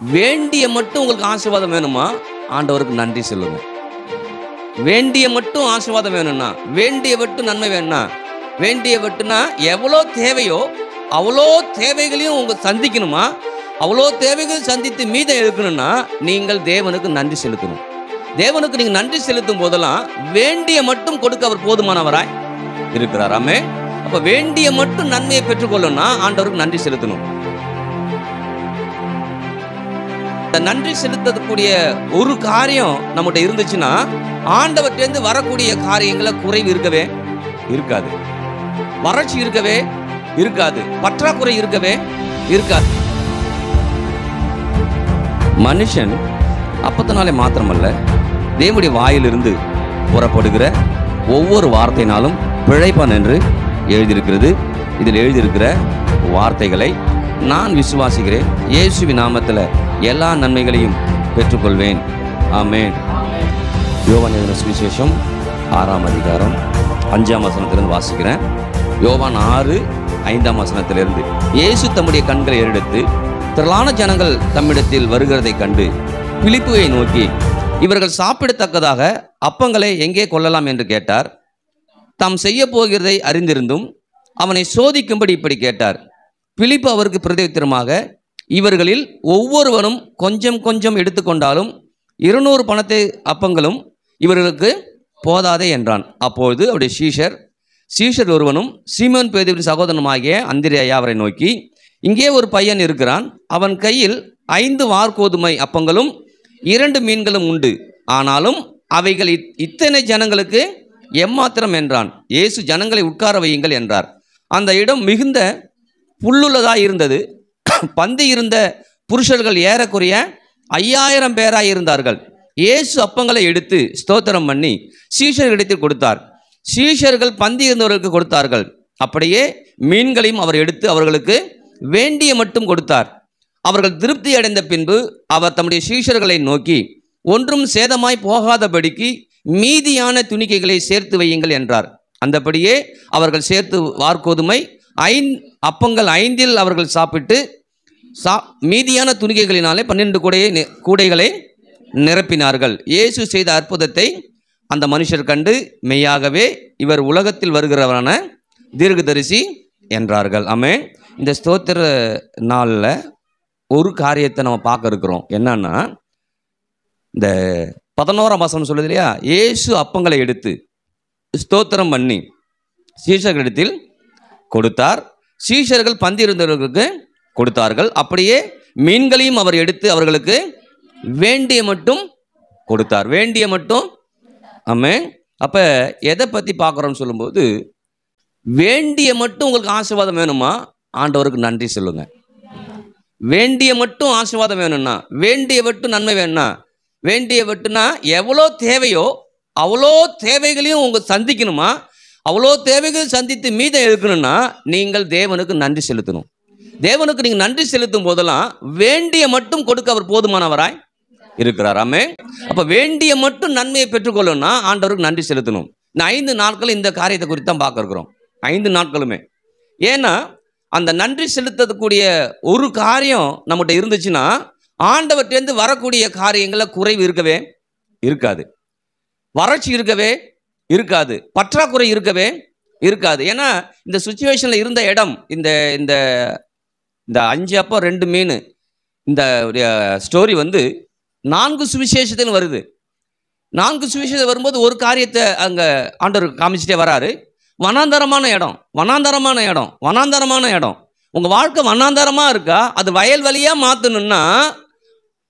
வேண்டிய மட்டும் உங்களுக்கு ஆசீர்வாதம் வேணுமா, ஆண்டவருக்கு நன்றி சொல்லுங்க. வேண்டிய மட்டும் ஆசீர்வாதம் வேணும்னா, வேண்டிய மட்டும் நன்மை வேணும்னா, வேண்டிய மட்டும்னா எவ்வளோ தேவையோ அவ்வளோ தேவைகளையும் உங்க சந்திக்கணுமா, அவ்வளோ தேவைகள் சந்தித்து மீதம் எடுக்கணும்னா நீங்கள் தேவனுக்கு நன்றி செலுத்தணும். தேவனுக்கு நீங்க நன்றி செலுத்தும் போதெல்லாம் வேண்டிய மட்டும் கொடுக்க அவர் போதுமானவராய் இருக்கிறார். ஆமென். அப்ப வேண்டிய மட்டும் நன்மையை பெற்றுக்கொள்ளணும்னா ஆண்டவருக்கு நன்றி செலுத்தணும். நன்றி செலுத்தக்கூடிய ஒரு காரியம் நம்மகிட்ட இருந்துச்சுன்னா ஆண்டவர்கிட்ட வரக்கூடிய காரியங்களை குறைவு இருக்கவே இருக்காது, வறட்சி இருக்கவே இருக்காது, பற்றாக்குறை இருக்கவே இருக்காது. மனுஷன் அப்பத்தினாலே மாத்திரமல்ல, தேவனுடைய வாயிலிருந்து புறப்படுகிற ஒவ்வொரு வார்த்தையினாலும் பிழைப்பான் என்று எழுதியிருக்கிறது. இதில் எழுதியிருக்கிற வார்த்தைகளை நான் விசுவாசிக்கிறேன். இயேசுவின் நாமத்தில் எல்லா நன்மைகளையும் பெற்றுக்கொள்வேன். ஆமென். யோவான் எழுதின சுவிசேஷம் 6ஆம் அதிகாரம் 5ஆம் வசனத்திலிருந்து வாசிக்கிறேன். யோவான் 6:5ஆம் வசனத்திலிருந்து, இயேசு தம்முடைய கண்களை ஏறெடுத்து திரளான ஜனங்கள் தம்மிடத்தில் வருகிறதை கண்டு பிலிப்புவை நோக்கி, இவர்கள் சாப்பிடத்தக்கதாக அப்பங்களை எங்கே கொள்ளலாம் என்று கேட்டார். தாம் செய்ய போகிறதை அறிந்திருந்தும் அவனை சோதிக்கும்படி இப்படி கேட்டார். பிலிப்பு அவருக்கு பிரதியுத்தரமாக, இவர்களில் ஒவ்வொருவரும் கொஞ்சம் கொஞ்சம் எடுத்துக்கொண்டாலும் 200 பணத்தை அப்பங்களும் இவர்களுக்கு போதாதே என்றான். அப்பொழுது அவருடைய சீஷர் ஒருவனும் சீமோன் பேதுருவின் சகோதரனுமாகிய அந்திரேயா அவரை நோக்கி, இங்கே ஒரு பையன் இருக்கிறான், அவன் கையில் 5 வார்கோதுமை அப்பங்களும் 2 மீன்களும் உண்டு, ஆனாலும் அவைகள் இத்தனை ஜனங்களுக்கு எம்மாத்திரம் என்றான். இயேசு ஜனங்களை உட்கார வையுங்கள் என்றார். அந்த இடம் மிகுந்த புல்லுள்ளதாய் இருந்தது. பந்தி இருந்த புருஷர்கள் ஏறக்குறைய 5000 பேராய் இருந்தார்கள். இயேசு அப்பங்களை எடுத்து ஸ்தோத்திரம் பண்ணி சீஷர்களிடத்தில் கொடுத்தார். சீஷர்கள் பந்தி இருந்தவர்களுக்கு கொடுத்தார்கள். அப்படியே மீன்களையும் அவர் எடுத்து அவர்களுக்கு வேண்டிய மட்டும் கொடுத்தார். அவர்கள் திருப்தி அடைந்த பின்பு அவர் தம்முடைய சீஷர்களை நோக்கி, ஒன்றும் சேதமாய் போகாதபடிக்கு மீதியான துணிக்கைகளை சேர்த்து வையுங்கள் என்றார். அந்தபடியே அவர்கள் சேர்த்து வார்கோதுமை அப்பங்கள் 5 அவர்கள் சாப்பிட்டு மீதியான துணிக்கைகளினாலே 12 கூடைகளை நிரப்பினார்கள். இயேசு செய்த அற்புதத்தை அந்த மனுஷர் கண்டு, மெய்யாகவே இவர் உலகத்தில் வருகிறவரான தீர்க்கதரிசி என்றார்கள். ஆமென். இந்த ஸ்தோத்திர நாளில் ஒரு காரியத்தை நம்ம பார்க்க இருக்கிறோம். என்னன்னா, இந்த 11ஆம் வசனம் சொல்லுது இல்லையா, இயேசு அப்பங்களை எடுத்து ஸ்தோத்திரம் பண்ணி சீஷர்களிடத்தில் கொடுத்தார். சீஷர்கள் பந்தி இருந்தவர்களுக்கு கொடுத்தார்கள். அப்படியே மீன்களையும் அவர் எடுத்து அவர்களுக்கு வேண்டிய மட்டும் கொடுத்தார். வேண்டிய மட்டும். ஆமென். அப்ப எதை பத்தி பார்க்குறோம்னு சொல்லும்போது, வேண்டிய மட்டும் உங்களுக்கு ஆசீர்வாதம் வேணுமா, ஆண்டவருக்கு நன்றி சொல்லுங்க. வேண்டிய மட்டும் ஆசீர்வாதம் வேணும்னா, வேண்டிய மட்டும் நன்மை வேணும்னா, வேண்டிய மட்டும்னா எவ்வளோ தேவையோ அவ்வளோ தேவைகளையும் உங்க சந்திக்கணுமா, அவ்வளோ தேவைகள் சந்தித்து மீதம் எடுக்கணும்னா நீங்கள் தேவனுக்கு நன்றி செலுத்தணும். தேவனுக்கு நீங்க நன்றி செலுத்தும் போதெல்லாம் வேண்டிய மட்டும் கொடுக்க அவர் போதுமானவராய் இருக்கிறார். ஆமென். அப்ப வேண்டிய மட்டும் நன்மையை பெற்றுக்கொள்ளணும்னா ஆண்டவருக்கு நன்றி செலுத்தணும். இந்த 5 நாட்கள் இந்த காரியத்தை குறித்து தான் பார்க்க இருக்கிறோம். 5 நாட்களுமே. ஏன்னா அந்த நன்றி செலுத்தக்கூடிய ஒரு காரியம் நம்மகிட்ட இருந்துச்சுன்னா ஆண்டவர்கிட்டேருந்து வரக்கூடிய காரியங்கள குறைவு இருக்கவே இருக்காது, வறட்சி இருக்கவே இருக்காது, பற்றாக்குறை இருக்கவே இருக்காது. ஏன்னா இந்த சுச்சுவேஷன்ல இருந்த இடம், இந்த இந்த இந்த 5 அப்பம் 2 மீன், இந்த ஸ்டோரி 4 சுவிசேஷத்தில் வருது. 4 சுவிசேஷம் வரும்போது ஒரு காரியத்தை அங்கே ஆண்டவர் காமிச்சிட்டே வராரு. வனாந்தரமான இடம், வனாந்தரமான இடம், வனாந்தரமான இடம். உங்கள் வாழ்க்கை வனாந்தரமாக இருக்கா, அது வயல்வெளியாக மாற்றணும்னா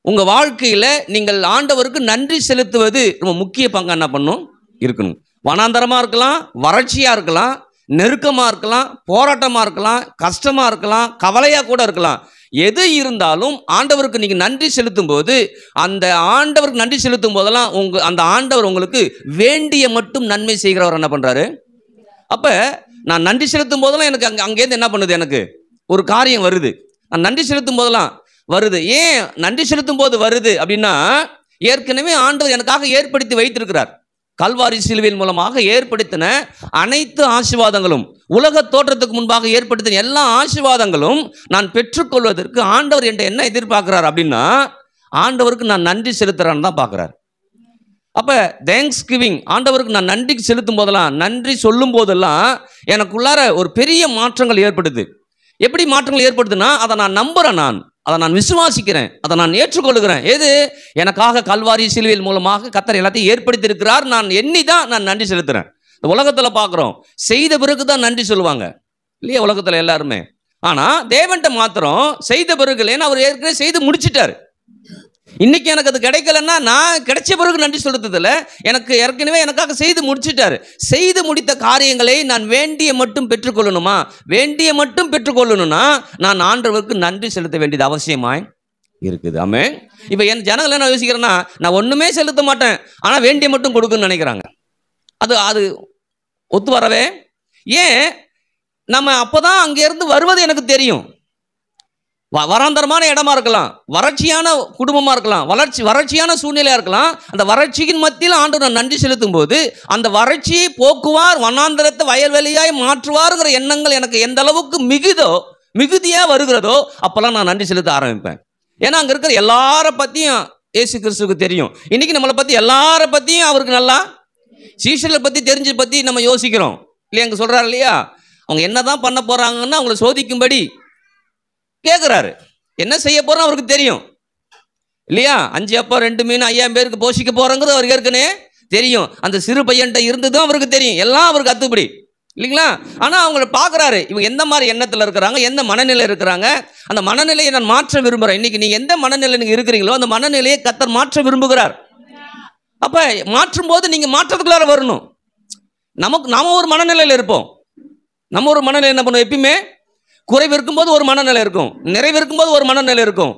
உங்கள் வாழ்க்கையில் நீங்கள் ஆண்டவருக்கு நன்றி செலுத்துவது ரொம்ப முக்கிய பங்கு என்ன பண்ணும் இருக்கணும். வனாந்தரமாக இருக்கலாம், வறட்சியாக இருக்கலாம், நெருக்கமாக இருக்கலாம், போராட்டமாக இருக்கலாம், கஷ்டமாக இருக்கலாம், கவலையாக கூட இருக்கலாம். எது இருந்தாலும் ஆண்டவருக்கு நீங்கள் நன்றி செலுத்தும் போது, அந்த ஆண்டவருக்கு நன்றி செலுத்தும் போதெல்லாம் அந்த ஆண்டவர் உங்களுக்கு வேண்டிய மட்டும் நன்மை செய்கிறவர் என்ன பண்ணுறாரு. அப்போ நான் நன்றி செலுத்தும் போதெல்லாம் எனக்கு அங்கேருந்து என்ன பண்ணுது, எனக்கு ஒரு காரியம் வருது. நான் நன்றி செலுத்தும் போதெல்லாம் வருது. ஏன் நன்றி செலுத்தும் போது வருது அப்படின்னா, ஏற்கனவே ஆண்டவர் எனக்காக ஏற்படுத்தி வைத்திருக்கிறார். கல்வாரி சிலுவையின் மூலமாக ஏற்படுத்தின அனைத்து ஆசீர்வாதங்களும், உலக தோற்றத்துக்கு முன்பாக ஏற்படுத்தின எல்லா ஆசீர்வாதங்களும் நான் பெற்றுக்கொள்வதற்கு ஆண்டவர் என்கிட்ட என்ன எதிர்பார்க்கிறார் அப்படின்னா, ஆண்டவருக்கு நான் நன்றி செலுத்துறான்னு தான் பார்க்குறாரு. அப்போ தேங்க்ஸ் கிவிங், ஆண்டவருக்கு நான் நன்றி செலுத்தும் போதெல்லாம், நன்றி சொல்லும் போதெல்லாம் எனக்குள்ளார ஒரு பெரிய மாற்றங்கள் ஏற்படுது. எப்படி மாற்றங்கள் ஏற்படுதுன்னா, அதை நான் நம்புகிறேன், அதை நான் விசுவாசிக்கிறேன், அதை நான் ஏற்றுக்கொள்கிறேன். எது? எனக்காக கல்வாரி சிலுவையின் மூலமாக கர்த்தர் எல்லாத்தையும் ஏற்படுத்தி இருக்கிறார், நான் எண்ணி தான் நான் நன்றி செலுத்துறேன். இந்த உலகத்தில் பார்க்குறோம், செய்த பிறகு தான் நன்றி சொல்லுவாங்க இல்லையா உலகத்தில் எல்லாருமே. ஆனால் தேவன்கிட்ட மாத்திரம் செய்த பிறகு, ஏன்னா அவர் ஏற்கனவே செய்து முடிச்சிட்டாரு. இன்னைக்கு எனக்கு அது கிடைக்கலன்னா நான் கிடைச்ச பிறகு நன்றி செலுத்துதில்ல, எனக்கு ஏற்கனவே எனக்காக செய்து முடிச்சிட்டாரு. செய்து முடித்த காரியங்களை நான் வேண்டிய மட்டும் பெற்றுக்கொள்ளணுமா? வேண்டிய மட்டும் பெற்றுக்கொள்ளணும்னா நான் ஆண்டவருக்கு நன்றி செலுத்த வேண்டியது அவசியமாய் இருக்குது. ஆமென். இப்போ என் ஜனங்கள் என்ன யோசிக்கிறேன்னா, நான் ஒன்றுமே செலுத்த மாட்டேன், ஆனால் வேண்டிய மட்டும் கொடுக்குன்னு நினைக்கிறாங்க. அது ஒத்து வரவே. ஏன்? நம்ம அப்போதான் அங்கேருந்து வருவது எனக்கு தெரியும். வராந்தரமான இடமா இருக்கலாம், வறட்சியான குடும்பமாக இருக்கலாம், வறட்சியான சூழ்நிலையாக இருக்கலாம். அந்த வறட்சியின் மத்தியில் ஆண்டவர் நான் நன்றி செலுத்தும் போது அந்த வறட்சியை போக்குவார், வனாந்தரத்தை வயல்வெளியாய் மாற்றுவாருங்கிற எண்ணங்கள் எனக்கு எந்த அளவுக்கு மிகுதியாக வருகிறதோ அப்போல்லாம் நான் நன்றி செலுத்த ஆரம்பிப்பேன். ஏன்னா அங்கே இருக்கிற எல்லாரை பற்றியும் இயேசு கிறிஸ்துவுக்கு தெரியும். இன்னைக்கு நம்மளை பற்றி எல்லாரை பற்றியும் அவருக்கு நல்லா, சீஷர்களை பற்றி தெரிஞ்ச பற்றி நம்ம யோசிக்கிறோம் இல்லையா? அங்கே சொல்கிறார் இல்லையா, அவங்க என்ன தான் பண்ண போகிறாங்கன்னா அவங்கள சோதிக்கும்படி கேட்குறாரு. என்ன செய்ய போகிறோம் அவருக்கு தெரியும் இல்லையா? 5 அப்பா 2 மீன் 5000 பேருக்கு போஷிக்க போகிறோங்கிறது அவருக்கு ஏற்கனவே தெரியும். அந்த சிறு பையன்கிட்ட இருந்ததும் அவருக்கு தெரியும். எல்லாம் அவருக்கு அத்துப்படி இல்லைங்களா? ஆனால் அவங்கள பார்க்குறாரு, இவங்க எந்த மாதிரி எண்ணத்தில் இருக்கிறாங்க, எந்த மனநிலை இருக்கிறாங்க. அந்த மனநிலையை நான் மாற்ற விரும்புகிறேன். இன்றைக்கி நீங்கள் எந்த மனநிலை நீங்கள் இருக்கிறீங்களோ அந்த மனநிலையை கர்த்தர் மாற்ற விரும்புகிறார். அப்போ மாற்றும் போது நீங்கள் மாற்றத்துக்குள்ளார வரணும். நாம ஒரு மனநிலையில் இருப்போம். நம்ம ஒரு மனநிலை என்ன பண்ணுவோம்? எப்பயுமே குறைவு இருக்கும்போது ஒரு மனநிலை இருக்கும், நிறைவு இருக்கும்போது ஒரு மனநிலை இருக்கும்,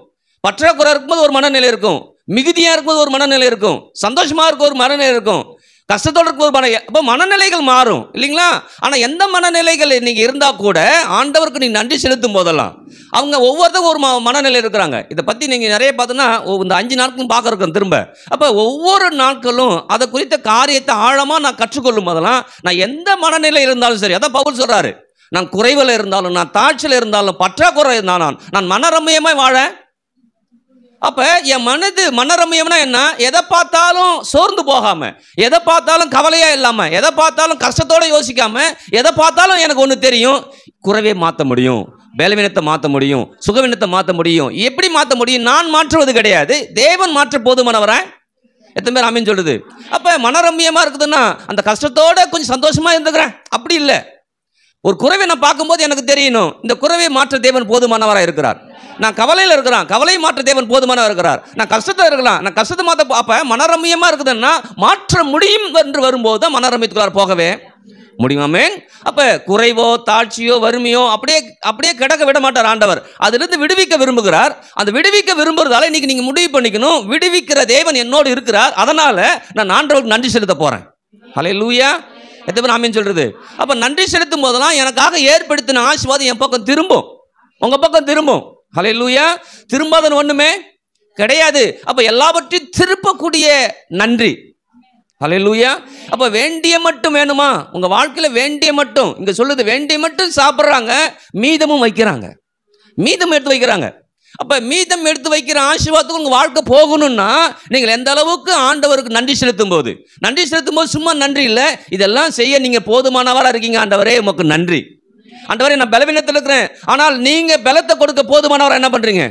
பற்றாக்குறை இருக்கும்போது ஒரு மனநிலை இருக்கும், மிகுதியாக இருக்கும்போது ஒரு மனநிலை இருக்கும், சந்தோஷமாக இருக்க ஒரு மனநிலை இருக்கும், கஷ்டத்தோடு இருக்க ஒரு மனநிலை. அப்போ மனநிலைகள் மாறும் இல்லைங்களா? ஆனால் எந்த மனநிலைகள் நீங்கள் இருந்தால் கூட ஆண்டவருக்கு நீங்கள் நன்றி செலுத்தும் போதெல்லாம் அவங்க ஒவ்வொருத்தரும் ஒரு மனநிலை இருக்கிறாங்க. இதை பற்றி நீங்கள் நிறைய பார்த்தோன்னா இந்த 5 நாட்களும் பார்க்குறோம் திரும்ப. அப்போ ஒவ்வொரு நாட்களும் அதை குறித்த காரியத்தை ஆழமாக நான் கற்றுக்கொள்ளும் போதெல்லாம் நான் எந்த மனநிலை இருந்தாலும் சரி, அதான் பவுல் சொல்கிறாரு, நான் குறைவில் இருந்தாலும், நான் தாழ்ச்சியில் இருந்தாலும், பற்றாக்குறை இருந்தாலும் நான் மனரம்யமாய் வாழ. அப்போ என் மனரம்யம்னா என்ன? எதை பார்த்தாலும் சோர்ந்து போகாம, எதை பார்த்தாலும் கவலையா இல்லாம, எதை பார்த்தாலும் கஷ்டத்தோட யோசிக்காம, எதை பார்த்தாலும் எனக்கு ஒன்று தெரியும், குறைவே மாற்ற முடியும், பலவீனத்தை மாற்ற முடியும், சுகவீனத்தை மாற்ற முடியும். எப்படி மாற்ற முடியும்? நான் மாற்றுவது கிடையாது, தேவன் மாற்ற போதுமானவரை. எத்தனை பேர் ஆமீன் சொல்லுது? அப்போ மனரம்யமா இருக்குதுன்னா அந்த கஷ்டத்தோட கொஞ்சம் சந்தோஷமா இருந்துக்கிறேன் அப்படி இல்லை. ஒரு குறைவை நான் பார்க்கும்போது எனக்கு தெரியணும், இந்த குறைவை மாற்ற தேவன் போதுமானவராக இருக்கிறார். நான் கவலையில் இருக்கிறான், கவலை மாற்ற தேவன் போதுமானவர் இருக்கிறார். நான் கஷ்டத்தில் இருக்கலாம், நான் கஷ்டத்தை மாற்ற. அப்போ மனரம்யமாக இருக்குதுன்னா மாற்ற முடியும் என்று வரும்போது தான் மனரம்யத்துக்குள்ளார போகவே முடியுமாமே. அப்போ குறைவோ தாழ்ச்சியோ வறுமையோ அப்படியே கிடக்க விட மாட்டார் ஆண்டவர். அதிலிருந்து விடுவிக்க விரும்புகிறார். அந்த விடுவிக்க விரும்புறதால இன்னைக்கு நீங்கள் முடிவு பண்ணிக்கணும், விடுவிக்கிற தேவன் என்னோடு இருக்கிறார், அதனால நான் ஆண்டவருக்கு நன்றி செலுத்த போகிறேன். ஹல்லேலூயா. எத்தனை பேர் ஆமீன் சொல்றது? அப்போ நன்றி செலுத்தும் போதெல்லாம் எனக்காக ஏற்படுத்தின ஆசீர்வாதம் என் பக்கம் திரும்பும், உங்க பக்கம் திரும்பும். ஹல்லேலூயா. திரும்பாதன்னு ஒண்ணுமே கிடையாது. அப்போ எல்லாவற்றையும் திருப்பக்கூடிய நன்றி. ஹல்லேலூயா. அப்போ வேண்டிய மட்டும் வேணுமா? உங்க வாழ்க்கையில் வேண்டிய மட்டும், இங்க சொல்லுது வேண்டிய மட்டும் சாப்பிட்றாங்க, மீதமும் வைக்கிறாங்க, மீதம் எடுத்து வைக்கிறாங்க. அப்போ மீதம் எடுத்து வைக்கிற ஆசீர்வாதத்துக்கு உங்கள் வாழ்க்கை போகணும்னா நீங்கள் எந்த அளவுக்கு ஆண்டவருக்கு நன்றி செலுத்தும் போது சும்மா நன்றி இல்லை, இதெல்லாம் செய்ய நீங்கள் போதுமானவராக இருக்கீங்க. ஆண்டவரே உமக்கு நன்றி. ஆண்டவரே நான் பலவீனத்தில் இருக்கிறேன், ஆனால் நீங்கள் பலத்தை கொடுக்க போதுமானவராக என்ன பண்ணுறீங்க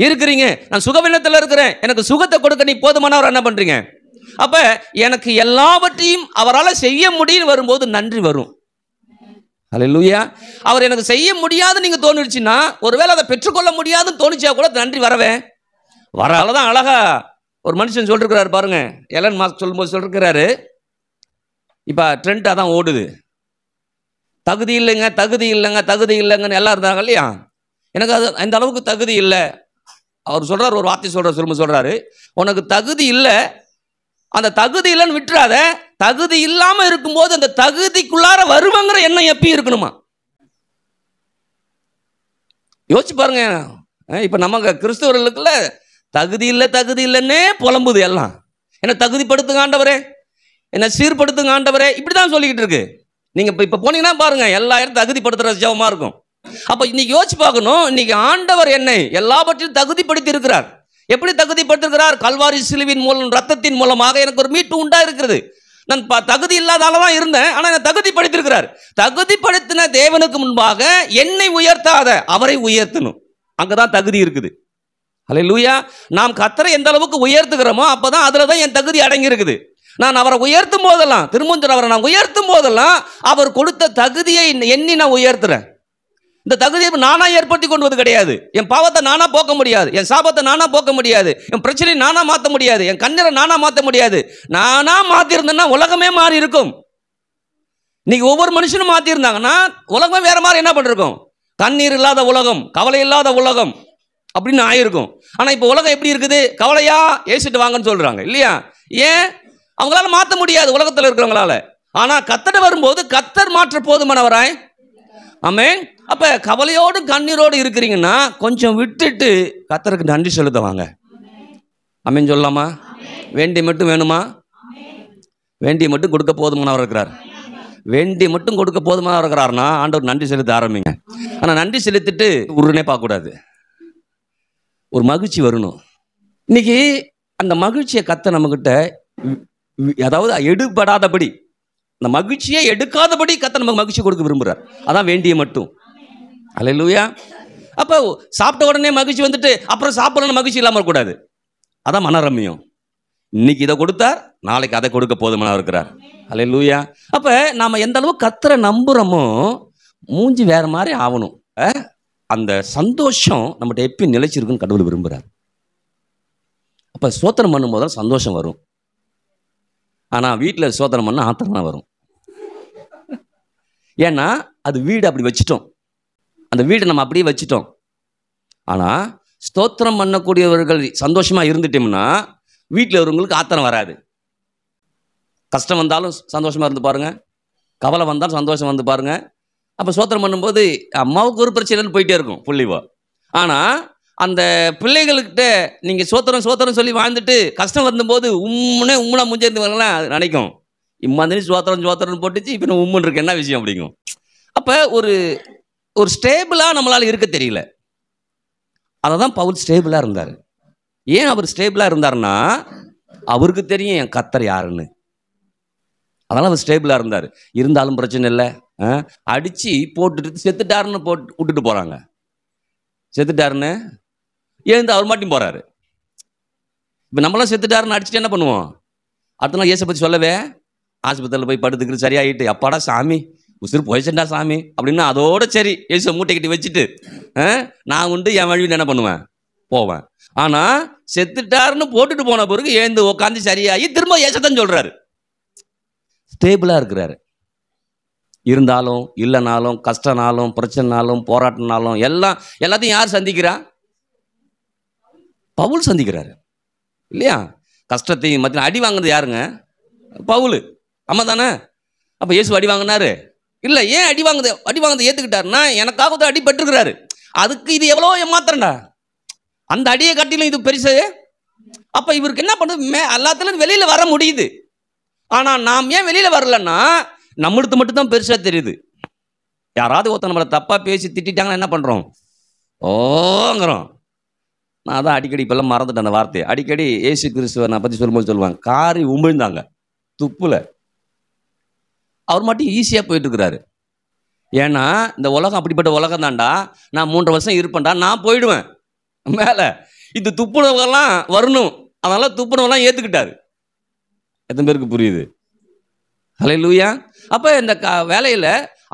இருக்கிறீங்க. நான் சுகவீனத்தில் இருக்கிறேன், எனக்கு சுகத்தை கொடுக்க நீ போதுமானவராக என்ன பண்ணுறீங்க. அப்போ எனக்கு எல்லாவற்றையும் அவரால் செய்ய முடியும் வரும்போது நன்றி வரும். ஹல்லேலூயா. அவர் எனக்கு செய்ய முடியாது நீங்க தோணுச்சுன்னா, ஒருவேளை அதை பெற்றுக்கொள்ள முடியாதுன்னு தோணுச்சா கூட நன்றி வரவே வரால தான். அழகா ஒரு மனுஷன் சொல்லிருக்கிறாரு பாருங்க, எலன் மாஸ்க் சொல்லும்போது சொல்லிருக்கிறாரு, இப்போ ட்ரெண்ட் அதான் ஓடுது, தகுதி இல்லைங்க தகுதி இல்லைங்க தகுதி இல்லைங்கன்னு எல்லாம் இருந்தாங்க இல்லையா. எனக்கு அது அந்த அளவுக்கு தகுதி இல்லை. அவர் சொல்றாரு, ஒரு வார்த்தை சொல்றாரு, உனக்கு தகுதி இல்லை, அந்த தகுதி இல்லைன்னு விட்டுறாத, தகுதி இல்லாமல் இருக்கும்போது அந்த தகுதிக்குள்ளார வருவங்கிற எண்ணம் எப்பயும் இருக்கணுமா. யோசிச்சு பாருங்க. இப்போ நமக்கு கிறிஸ்தவர்களுக்குள்ள தகுதி இல்லை தகுதி இல்லைன்னே புலம்புது எல்லாம். என்ன தகுதிப்படுத்துங்க ஆண்டவரே, என்ன சீர்படுத்துங்க ஆண்டவரே, இப்படிதான் சொல்லிக்கிட்டு இருக்கு. நீங்க இப்ப போனீங்கன்னா பாருங்க, எல்லா இடத்தையும் தகுதிப்படுத்துற ஜெபமா இருக்கும். அப்ப இன்னைக்கு யோசிச்சு பார்க்கணும், இன்னைக்கு ஆண்டவர் என்னை எல்லாவற்றையும் தகுதிப்படுத்தி இருக்கிறார். எப்படி தகுதிப்படுத்திருக்கிறார்? கல்வாரி சிலுவின் மூலம், ரத்தத்தின் மூலமாக எனக்கு ஒரு மீட்பு உண்டா இருக்கிறது. நான் தகுதி இல்லாதாலதான் இருந்தேன், ஆனா என்னை தகுதிப்படுத்திருக்கிறார். தகுதிப்படுத்தின தேவனுக்கு முன்பாக என்னை உயர்த்தாத அவரை உயர்த்தணும். அங்கதான் தகுதி இருக்குது. ஹல்லேலூயா. நாம் கர்த்தரை எந்த அளவுக்கு உயர்த்துகிறோமோ அப்பதான் அதுலதான் என் தகுதி அடங்கி இருக்குது. நான் அவரை உயர்த்தும் போதெல்லாம், திரும்ப அவரை நான் உயர்த்தும் போதெல்லாம் அவர் கொடுத்த தகுதியை எண்ணி நான் உயர்த்துறேன். இந்த தகுதியை நானா ஏற்படுத்தி கொண்டு வந்து கிடையாது. என் பாவத்தை நானா போக்க முடியாது, என் சாபத்தை நானா போக்க முடியாது, என் பிரச்சனையை நானா மாற்ற முடியாது, என் கண்ணீரை நானா மாற்ற முடியாது. நானா மாத்திருந்தேன்னா உலகமே மாறி இருக்கும். இன்னைக்கு ஒவ்வொரு மனுஷனும் மாத்தி இருந்தாங்கன்னா உலகமே வேற மாதிரி என்ன பண்ணிருக்கும்? கண்ணீர் இல்லாத உலகம், கவலை இல்லாத உலகம் அப்படின்னு ஆயிருக்கும். ஆனா இப்ப உலகம் எப்படி இருக்குது? கவலையா ஏசிட்டு வாங்கன்னு சொல்றாங்க இல்லையா? ஏன்? அவங்களால மாற்ற முடியாது உலகத்தில் இருக்கிறவங்களால. ஆனா கர்த்தர் வரும்போது கர்த்தர் மாற்ற போதுமானவராய். ஆமென். அப்ப கவலையோடு கண்ணீரோடு இருக்கிறீங்கன்னா கொஞ்சம் விட்டுட்டு கர்த்தருக்கு நன்றி செலுத்துவாங்க. ஆமென் சொல்லலாமா? வேண்டி மட்டும் வேணுமா? வேண்டி மட்டும் கொடுக்க போதுமானவர் இருக்கிறார். வேண்டி மட்டும் கொடுக்க போதுமானவர் இருக்கிறார்னா ஆண்டவர் நன்றி செலுத்த ஆரம்பிங்க. ஆனா நன்றி செலுத்திட்டு உருனே பார்க்க கூடாது. ஒரு மகிழ்ச்சி வரணும். இன்னைக்கு அந்த மகிழ்ச்சியை கர்த்தர் நம்மகிட்ட, அதாவது எடுபடாதபடி, அந்த மகிழ்ச்சியை எடுக்காதபடி கர்த்தர் நமக்கு மகிழ்ச்சி கொடுக்க விரும்புகிறார். அதான் வேண்டிய மட்டும். அல்லேலூயா. அப்போ சாப்பிட்ட உடனே மகிழ்ச்சி வந்துட்டு அப்புறம் சாப்பிடணும் மகிழ்ச்சி இல்லாமல் இருக்கக்கூடாது. அதான் மனரம்யம். இன்னைக்கு இதை கொடுத்தார், நாளைக்கு அதை கொடுக்க போதுமானவர் இருக்கிறார். அல்லேலூயா. அப்ப நாம எந்த அளவு கர்த்தரை நம்புறோமோ மூஞ்சி வேற மாதிரி ஆகணும். அந்த சந்தோஷம் நம்மகிட்ட எப்பயும் நிலைச்சிருக்குன்னு கடவுள் விரும்புகிறார். அப்ப ஸ்தோத்திரம் பண்ணும் போது சந்தோஷம் வரும். ஆனா வீட்டில் ஸ்தோத்திரம் பண்ண ஆத்திரம் தான் வரும். ஏன்னா அது வீடு அப்படி வச்சுட்டோம், அந்த வீடு நம்ம அப்படியே வச்சுட்டோம். ஆனா ஸ்தோத்திரம் பண்ணக்கூடியவர்கள் சந்தோஷமா இருந்துட்டோம்னா வீட்டில் இருக்கிறவங்களுக்கு ஆத்திரம் வராது. கஷ்டம் வந்தாலும் சந்தோஷமா இருந்து பாருங்க, கவலை வந்தாலும் சந்தோஷம் வந்து பாருங்க. அப்போ ஸ்தோத்திரம் பண்ணும்போது அம்மாவுக்கு ஒரு பிரச்சனைன்னு போயிட்டே இருக்கும் புள்ளிவா. ஆனால் அந்த பிள்ளைகள்கிட்ட நீங்கள் சோத்திரம் சோத்திரம் சொல்லி வாழ்ந்துட்டு கஷ்டம் வந்தபோது உம்முனா முஞ்சேருந்துவாங்களேன், அது நினைக்கும் இம்மாதிரி சோத்திரம் சோத்திரம்னு போட்டுச்சு, இப்போ உம்முன்னு இருக்கு என்ன விஷயம் அப்படிங்கும். அப்போ ஒரு ஸ்டேபிளாக நம்மளால் இருக்க தெரியல. அதை தான் பவுல் ஸ்டேபிளாக இருந்தார். ஏன் அவர் ஸ்டேபிளாக இருந்தார்னா அவருக்கு தெரியும் என் கர்த்தர் யாருன்னு. அதனால் அவர் ஸ்டேபிளாக இருந்தார். இருந்தாலும் பிரச்சனை இல்லை, அடித்து போட்டுட்டு செத்துட்டாருன்னு போட்டு விட்டுட்டு போகிறாங்க. செத்துட்டாருன்னு எழுந்து அவர் மட்டும் போகிறாரு. இப்போ நம்மளாம் செத்துட்டாருன்னு அடிச்சுட்டு என்ன பண்ணுவோம்? அடுத்த நாள் இயேசு பற்றி சொல்லவே ஆஸ்பத்திரியில் போய் படுத்துக்கிட்டு சரியாகிட்டு அப்பாடா சாமி உசுறு போயிச்சண்டா சாமி அப்படின்னா அதோட சரி இயேசு மூட்டை கட்டி வச்சுட்டு நான் உண்டு என் வழியில் என்ன பண்ணுவேன், போவேன். ஆனால் செத்துட்டாருன்னு போட்டுட்டு போன பிறகு எழுந்து உட்காந்து சரியாகி திரும்ப இயேசுதான் சொல்கிறாரு. ஸ்டேபிளாக இருக்கிறாரு. இருந்தாலும் இல்லைனாலும் கஷ்டனாலும் பிரச்சனைனாலும் போராட்டினாலும் எல்லாத்தையும் யார் சந்திக்கிறா? பவுல் சந்திக்கிறாரு இல்லையா? கஷ்டத்தையும் மற்ற அடி வாங்கினது யாருங்க? பவுல். ஆமாம் தானே? அப்போ இயேசு அடி வாங்கினாரு இல்லை. ஏன் அடி வாங்குறது ஏற்றுக்கிட்டாருன்னா எனக்காக தான் அடி பட்டிருக்கிறாரு. அதுக்கு இது எவ்வளோ ஏமாத்திரண்டா, அந்த அடியை கட்டிலும் இது பெருசு. அப்போ இவருக்கு என்ன பண்ணுது, எல்லாத்துலேயும் வெளியில் வர முடியுது. ஆனால் நாம் ஏன் வெளியில் வரலன்னா நம்மளுக்கு மட்டும்தான் பெருசாக தெரியுது. யாராவது ஒருத்தர் நம்மளை தப்பாக பேசி திட்டாங்கன்னா என்ன பண்ணுறோம்? ஓங்கிறோம். நான் அதான் அடிக்கடி இப்போல்லாம் மறந்துட்டேன் அந்த வார்த்தையை. அடிக்கடி ஏசு கிறிஸ்துவை நான் பற்றி சொல்லும்போது சொல்லுவாங்க, காரி உமிழ்ந்தாங்க துப்புல. அவர் மட்டும் ஈஸியாக போயிட்டு இருக்கிறாரு. ஏன்னா இந்த உலகம் அப்படிப்பட்ட உலகம் தான்டா, நான் 3 வருஷம் இருப்பேன்டா, நான் போயிடுவேன் மேலே. இது துப்புனவெல்லாம் வரணும், அதனால துப்புனவெல்லாம் ஏற்றுக்கிட்டாரு. எத்தனை பேருக்கு புரியுது? ஹல்லேலூயா. அப்போ இந்த வேலையில்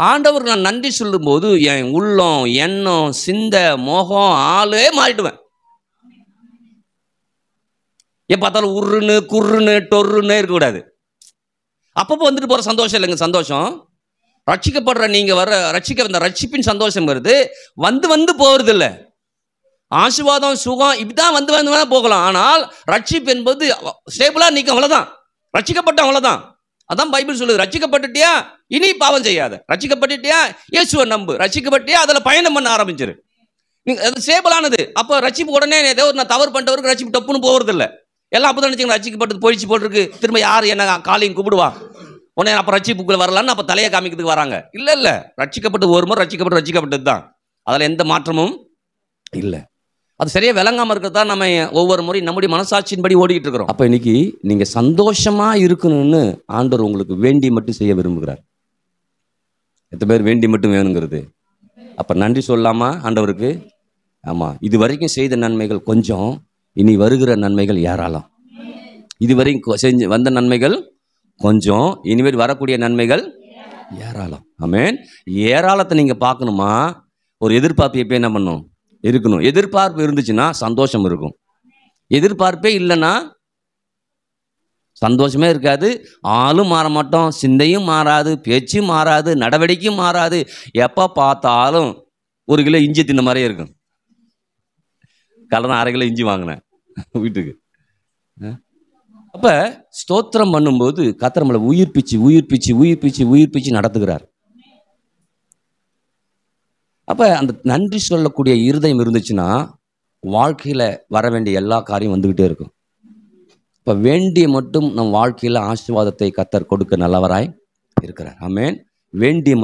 ஆண்டவர் நான் நன்றி சொல்லும்போது என் உள்ளம் எண்ணம் சிந்தை மோகம் ஆளே மாறிடுவேன். ஏன் பார்த்தாலும் உருன்னு குருன்னு டொருன்னு இருக்கக்கூடாது. அப்பப்போ வந்துட்டு போகிற சந்தோஷம் இல்லைங்க. சந்தோஷம் ரட்சிக்கப்படுற நீங்கள் வர இந்த ரட்சிப்பின் சந்தோஷம் வருது, வந்து போகிறது இல்லை. ஆசீர்வாதம் சுகம் இப்படிதான் வந்து போகலாம். ஆனால் ரட்சிப்பு என்பது ஸ்டேபிளாக நிற்கும், அவ்வளோதான். ரட்சிக்கப்பட்ட அவ்வளோதான். அதான் பைபிள் சொல்லுது, ரட்சிக்கப்பட்டுட்டியா இனி பாவம் செய்யாத, ரட்சிக்கப்பட்டுட்டியா இயேசுவை நம்பு, ரட்சிக்கப்பட்டியா அதில் பயணம் பண்ண ஆரம்பிச்சிரு. நீங்கள் அது ஸ்டேபிளானது. அப்போ ரட்சிப்பு உடனே ஏதோ நான் தவறு பண்ணிட்டவருக்கு ரட்சிப்பு டப்புன்னு போகிறது இல்லை. எல்லாம் அப்போ தான் நினச்சிங்க ரட்சிக்கப்பட்டது போயிடுச்சு போட்டிருக்கு, திரும்ப யார் என்ன காலையும் கூப்பிடுவா, உடனே அப்போ ரட்சிப்புக்குள்ள வரலான்னு அப்போ தலையை காமிக்கிறதுக்கு வராங்க. இல்லை இல்லை, ரட்சிக்கப்பட்டது ஒரு முறை ரட்சிக்கப்பட்டது தான், அதில் எந்த மாற்றமும் இல்லை. அது சரியா விளங்காமல் இருக்கிறதா நம்ம ஒவ்வொரு முறையும் நம்முடைய மனசாட்சியின்படி ஓடிக்கிட்டு இருக்கிறோம். அப்போ இன்னைக்கு நீங்கள் சந்தோஷமா இருக்கணும்னு ஆண்டவர் உங்களுக்கு வேண்டி மட்டும் செய்ய விரும்புகிறார். எத்தனை பேர் வேண்டி மட்டும் வேணுங்கிறது? அப்போ நன்றி சொல்லாமா ஆண்டவருக்கு? ஆமாம், இது வரைக்கும் செய்த நன்மைகள் கொஞ்சம், இனி வருகிற நன்மைகள் ஏராளம். இதுவரைக்கும் செஞ்சு வந்த நன்மைகள் கொஞ்சம், இனிமேல் வரக்கூடிய நன்மைகள் ஏராளம். ஆமென். ஏராளத்தை நீங்கள் பார்க்கணுமா, ஒரு எதிர்பார்ப்பு எப்போ என்ன பண்ணும் இருக்கணும். எதிர்பார்ப்பு இருந்துச்சுன்னா சந்தோஷம் இருக்கும். எதிர்பார்ப்பே இல்லைன்னா சந்தோஷமே இருக்காது. ஆளும் மாற மாட்டோம், சிந்தையும் மாறாது, பேச்சும் மாறாது, நடவடிக்கையும் மாறாது. எப்போ பார்த்தாலும் ஒரு கிலோ இஞ்சி தின்ன மாதிரியே இருக்கும். கலந்து 1/2 கிலோ இஞ்சி வாங்கினேன் வீட்டுக்கு. அப்போ ஸ்தோத்திரம் பண்ணும்போது கர்த்தர் நம்மளை உயிர்ப்பிச்சு நடத்துகிறார். அப்போ அந்த நன்றி சொல்லக்கூடிய இருதயம் இருந்துச்சுன்னா வாழ்க்கையில் வர வேண்டிய எல்லா காரியம் வந்துக்கிட்டே இருக்கும். இப்போ வேண்டிய மட்டும் நம் வாழ்க்கையில் ஆசீர்வாதத்தை கர்த்தர் கொடுக்க நல்லவராய் இருக்கிறார். ஆமென். வேண்டிய